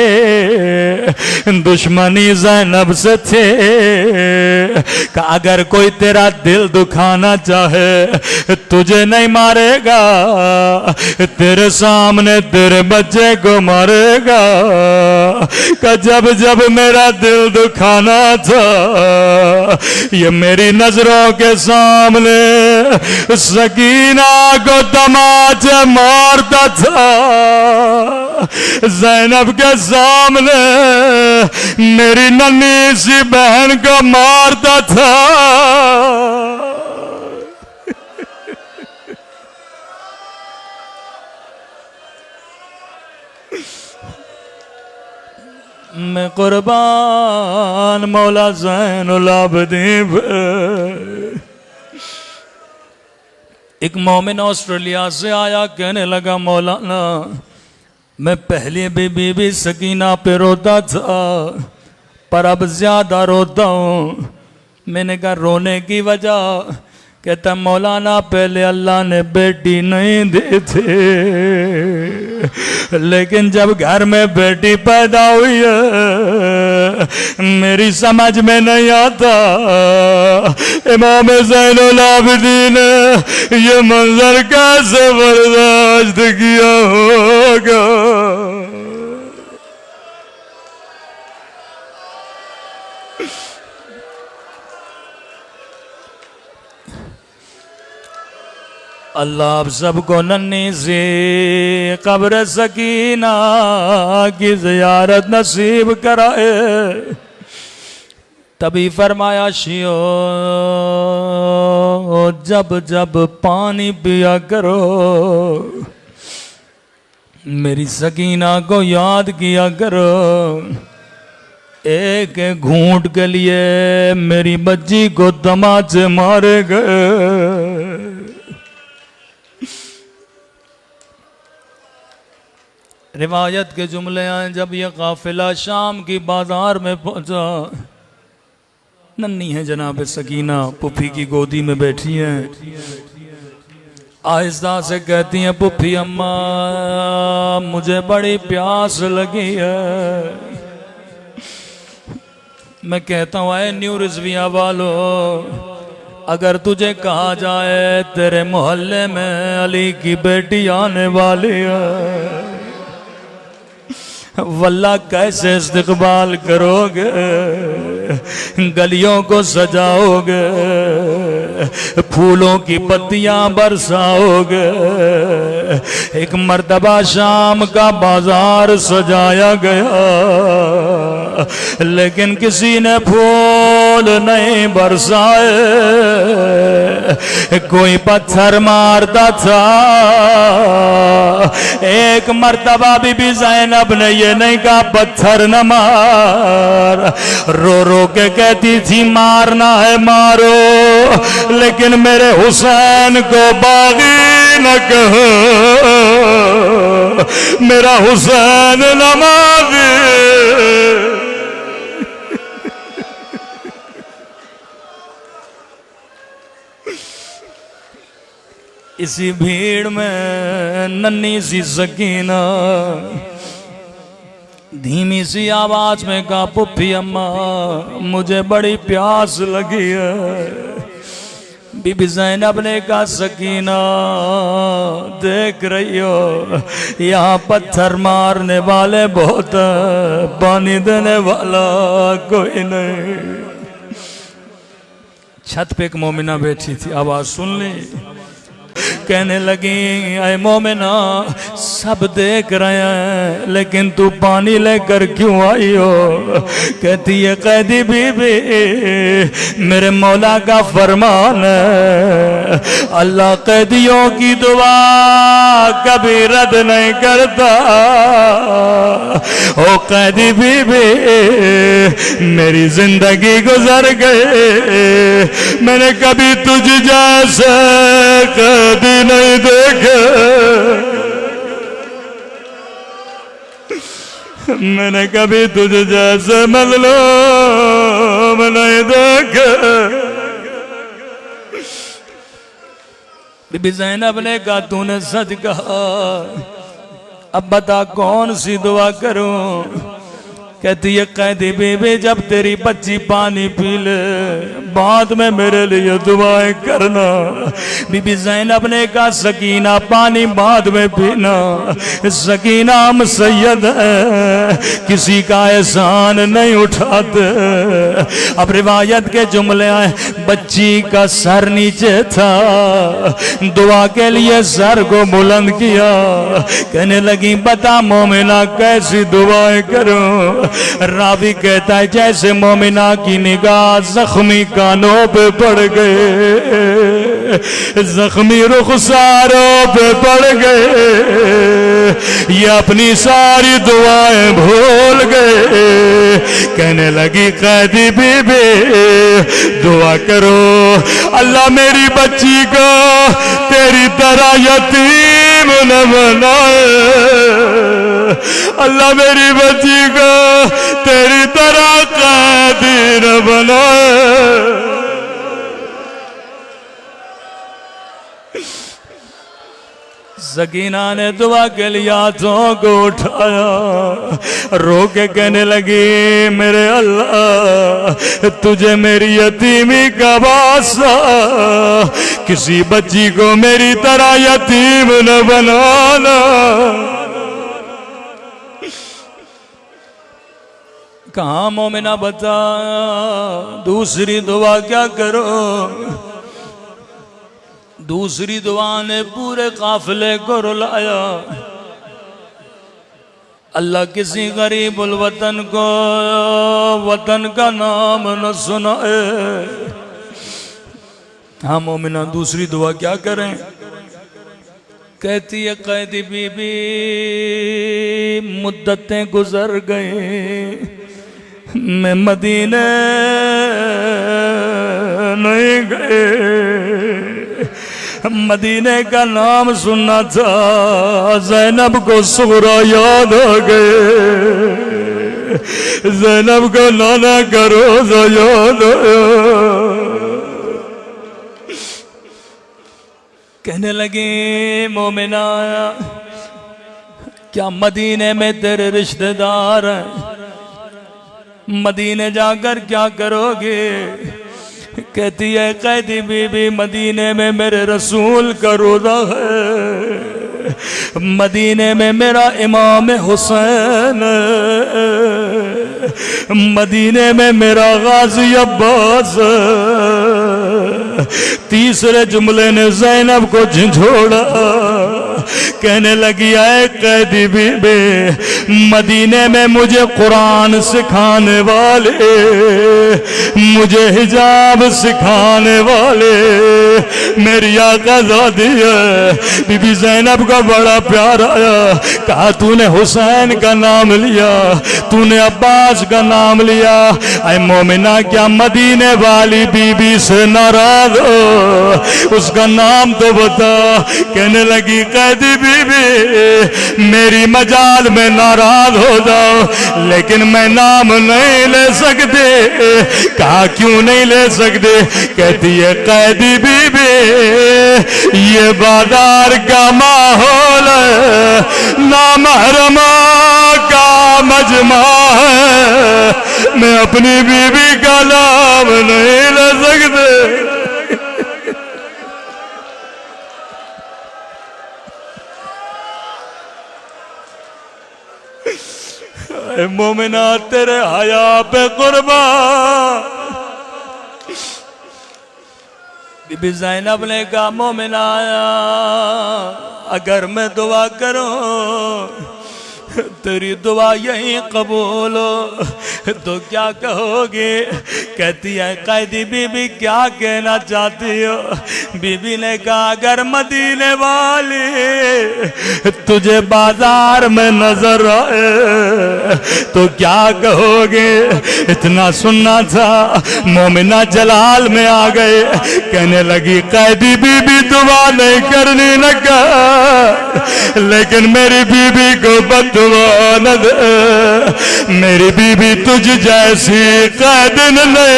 दुश्मनी ज़ैनब से थे। कि अगर कोई तेरा दिल दुखाना चाहे तुझे नहीं मारेगा, तेरे सामने तेरे बच्चे को मारेगा। कि जब जब मेरा दिल दुखाना था ये मेरी नजरों के सामने सकीना को तमाचे मारता था, ज़ैनब के सामने मेरी नन्ही सी बहन को मारता था। मैं कुर्बान मौला ज़ैनुल आबिदीन पे। एक मोमिन ऑस्ट्रेलिया से आया, कहने लगा मौलाना मैं पहले भी बीबी सकीना पे रोता था पर अब ज्यादा रोता हूँ। मैंने कहा रोने की वजह? कहता मौलाना पहले अल्लाह ने बेटी नहीं दी थी, लेकिन जब घर में बेटी पैदा हुई है मेरी समझ में नहीं आता इमाम ज़ैनुल आबिदीन ने ये मंजर कैसे बर्दाश्त किया होगा। अल्लाह आप सबको नन्ही से कब्र सकीना की ज़ियारत नसीब कराए। तभी फरमाया शियो जब जब पानी पिया करो मेरी सकीना को याद किया करो। एक घूंट के लिए मेरी बच्ची को तमाचे मारे गए। रिवायत के जुमले हैं जब यह काफिला शाम की बाजार में पहुंचा, नन्ही है जनाब सकीना पुफी की गोदी में बैठी हैं, आहिस्ता से कहती हैं पुफी अम्मा मुझे बड़ी प्यास लगी है। मैं कहता हूँ ऐ न्यू रिजविया वालो, अगर तुझे कहा जाए तेरे मोहल्ले में अली की बेटी आने वाली है वल्लाह कैसे इस्तकबाल करोगे, गलियों को सजाओगे, फूलों की पत्तियां बरसाओगे। एक मर्तबा शाम का बाजार सजाया गया लेकिन किसी ने फूल नहीं बरसाए, कोई पत्थर मारता था। एक मर्तबा बीबी ज़ैनब ने ये नहीं कहा पत्थर न मार, रो रो के कहती थी मारना है मारो लेकिन मेरे हुसैन को बागी न कहो, मेरा हुसैन नमाज़ी। इसी भीड़ में नन्ही सी सकीना धीमी सी आवाज में कहा पुप्पी अम्मा मुझे बड़ी प्यास लगी है। बीबी ज़ैनब ने कहा सकीना देख रही हो यहाँ पत्थर मारने वाले बहुत, पानी देने वाला कोई नहीं। छत पे एक मोमिना बैठी थी, आवाज सुन ली, कहने लगी ऐ मोमिना सब देख रहे हैं लेकिन तू पानी लेकर क्यों आई हो। कहती है कैदी बीबी मेरे मौला का फरमान है, अल्लाह कैदियों की दुआ कभी रद्द नहीं करता। ओ कैदी बीबी मेरी जिंदगी गुजर गई, मैंने कभी तुझ जैसे कैदी नहीं देखे। मैंने कभी तुझे जैसे मजलूम नहीं देखा। बीबी ज़ैनब ने कहा तूने सच कहा, अब बता कौन सी दुआ करूं। कहती है कैदी बीबी जब तेरी बच्ची पानी पी ले बाद में मेरे लिए दुआएं करना। बीबी ज़ैनब ने कहा सकीना पानी बाद में पीना, सकीना हम सैयद है किसी का एहसान नहीं उठाते। अब रिवायत के जुमले आए, बच्ची का सर नीचे था, दुआ के लिए सर को बुलंद किया, कहने लगी बता मोमिना कैसी दुआएं करूं। रावी कहता है जैसे मोमिना की निगाह जख्मी कानों पे पड़ गए, जख्मी रुखसारों पे पड़ गए, ये अपनी सारी दुआएं भूल गए। कहने लगी कैदी बीबी दुआ करो अल्लाह मेरी बच्ची को तेरी तरह यतीम न बनाए, अल्लाह मेरी बच्ची को तेरी तरह कैदी न बनाए। सकीना ने दुआ के लिए हाथों को उठाया, रो के कहने लगी मेरे अल्लाह तुझे मेरी यतीमी का वास्ता, किसी बच्ची को मेरी तरह यतीम न बनाना। कहाँ मोमिना बता दूसरी दुआ क्या करो। दूसरी दुआ ने पूरे काफिले को रुलाया, अल्लाह किसी गरीबुल वतन को वतन का नाम न सुनाए। हाँ मोमिना दूसरी दुआ क्या करें। कहती है कैदी बीबी मुद्दतें गुजर गई, मैं मदीने नहीं गए, मदीने का नाम सुनना था, ज़ैनब को सुगरा याद आ गए, ज़ैनब को नाना का रोज़ा याद आया। कहने लगी मोमिना क्या मदीने में तेरे रिश्तेदार हैं, मदीने जाकर क्या करोगे। कहती है कैदी बीबी मदीने में मेरे रसूल का रोज़ा है, मदीने में मेरा इमाम हुसैन, मदीने में मेरा गाजी अब्बास। तीसरे जुमले ने ज़ैनब को झंझोड़ा, कहने लगी आए कैदी बीबी मदीने में मुझे कुरान सिखाने वाले, मुझे हिजाब सिखाने वाले मेरी आज़ादी है। बीबी ज़ैनब का बड़ा प्यार आया, कहा तूने हुसैन का नाम लिया, तूने अब्बास का नाम लिया, ऐ मोमिना क्या मदीने वाली बीबी से नाराज हो, उसका नाम तो बता। कहने लगी कैदी बीबी मेरी मजाल में नाराज हो जाओ लेकिन मैं नाम नहीं ले सकते। कहा क्यों नहीं ले सकते। कहती है कैदी बीबी ये बाजार का माहौल है, नामहरमा का मजमा है, मैं अपनी बीबी का नाम नहीं ले सकते। मोमिना तेरे हया पे कुर्बान। बीबी ज़ैनब ने कहा मोमिना अगर मैं दुआ करूं तेरी दुआ यही कबूल हो तो क्या कहोगे। कहती है कैदी बीबी क्या कहना चाहती हो। बीबी ने कहा अगर मदीने वाली तुझे बाजार में नजर आए तो क्या कहोगे। इतना सुनना था। मोमिना जलाल में आ गए। कहने लगी कैदी बीबी दुआ नहीं करनी लगा लेकिन मेरी बीबी को बददुआ
न दे। मेरी बीबी तुझ जैसी कैदिन ने,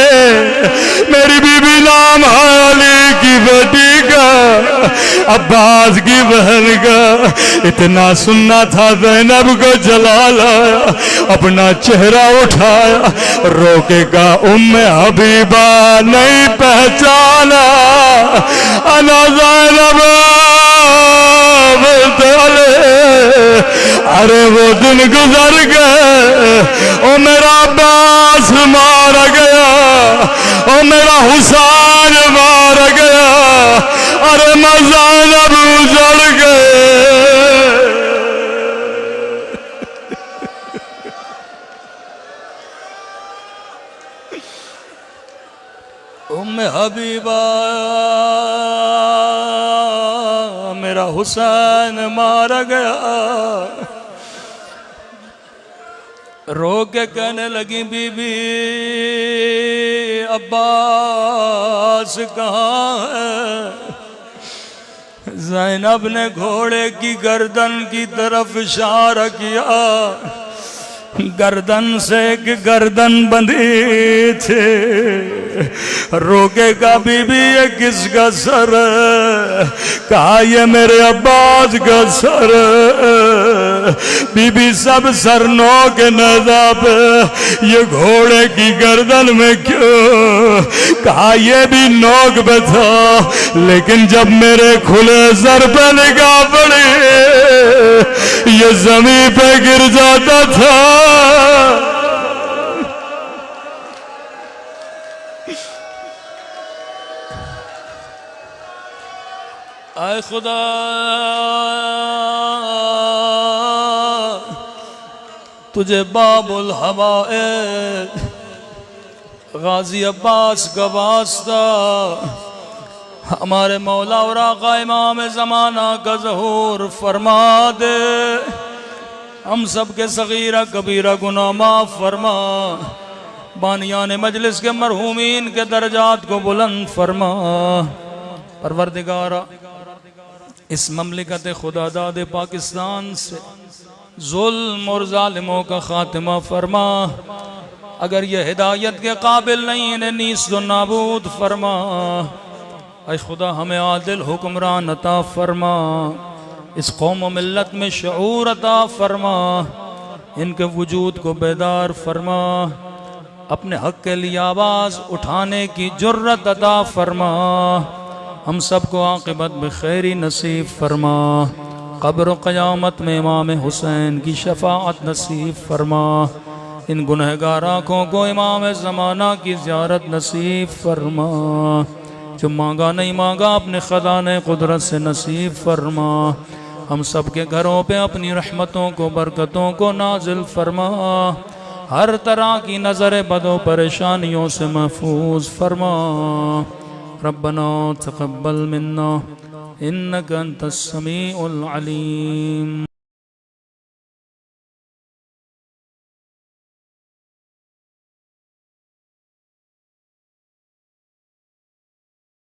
मेरी बीबी नाम है अली की बेटी का, अब्बास की बहन का। इतना सुनना था ज़ैनब को जला लाया, अपना चेहरा उठाया, रोकेगा उम्मे हबीबा नहीं पहचाना, अना ज़ैनब अरे वो दिन गुजर गए, ओ मेरा अब्बास मारा गया, ओ मेरा हुसैन मारा गया, अरे मैं ज़ैनब उजड़ गए। उम्मे हबीबा मेरा हुसैन मारा गया। रो के कहने लगी बीबी अब्बास कहाँ है? ज़ैनब ने घोड़े की गर्दन की तरफ इशारा किया, गर्दन से एक गर्दन बंधी थे। रोकेगा बीबी ये किसका सर? कहा ये मेरे अब्बास का सर। बीबी सब सरनों के नज़ाब ये घोड़े की गर्दन में क्यों? कहा ये भी नोक पे था, लेकिन जब मेरे खुले सर पे निगाह पड़ी ये जमीन पे गिर जाता था। आए खुदा तुझे बाबुल हवाए गाजी अब्बास का वास्ता हमारे मौला और आका इमाम ज़माना का ज़हूर फरमा दे। हम सब के सगीरा कबीरा गुनाह माफ़ फरमा। बानियान मजलिस के मरहूमीन के दर्जात को बुलंद फरमा। परवरदिगारा इस ममलिकत खुदादाद पाकिस्तान से जुल्म और जालिमों का खात्मा फरमा। अगर ये हिदायत के काबिल नहीं इन्हें नीस्त व नाबूद फरमा। ऐ खुदा हमें आदिल हुक्मरान अता फरमा। इस कौम व मिल्लत में शऊर अता फरमा। इनके वजूद को बेदार फरमा। अपने हक के लिए आवाज़ उठाने की जुर्रत अता फरमा। हम सबको आक़िबत में खैरी नसीब फरमा। क़ब्र क़यामत में इमाम हुसैन की शफ़ाअत नसीब फरमा। इन गुनहगार आँखों को इमाम ज़माना की ज़ियारत नसीब फरमा। जो मांगा नहीं मांगा अपने ख़ज़ाने क़ुदरत से नसीब फरमा। हम सब के घरों पे अपनी रहमतों को बरकतों को नाजिल फरमा। हर तरह की नज़र बदो परेशानियों से महफूज फरमा। रब्बना तक़ब्बल मिन्ना इन्नका अंतस समीउल अलीम।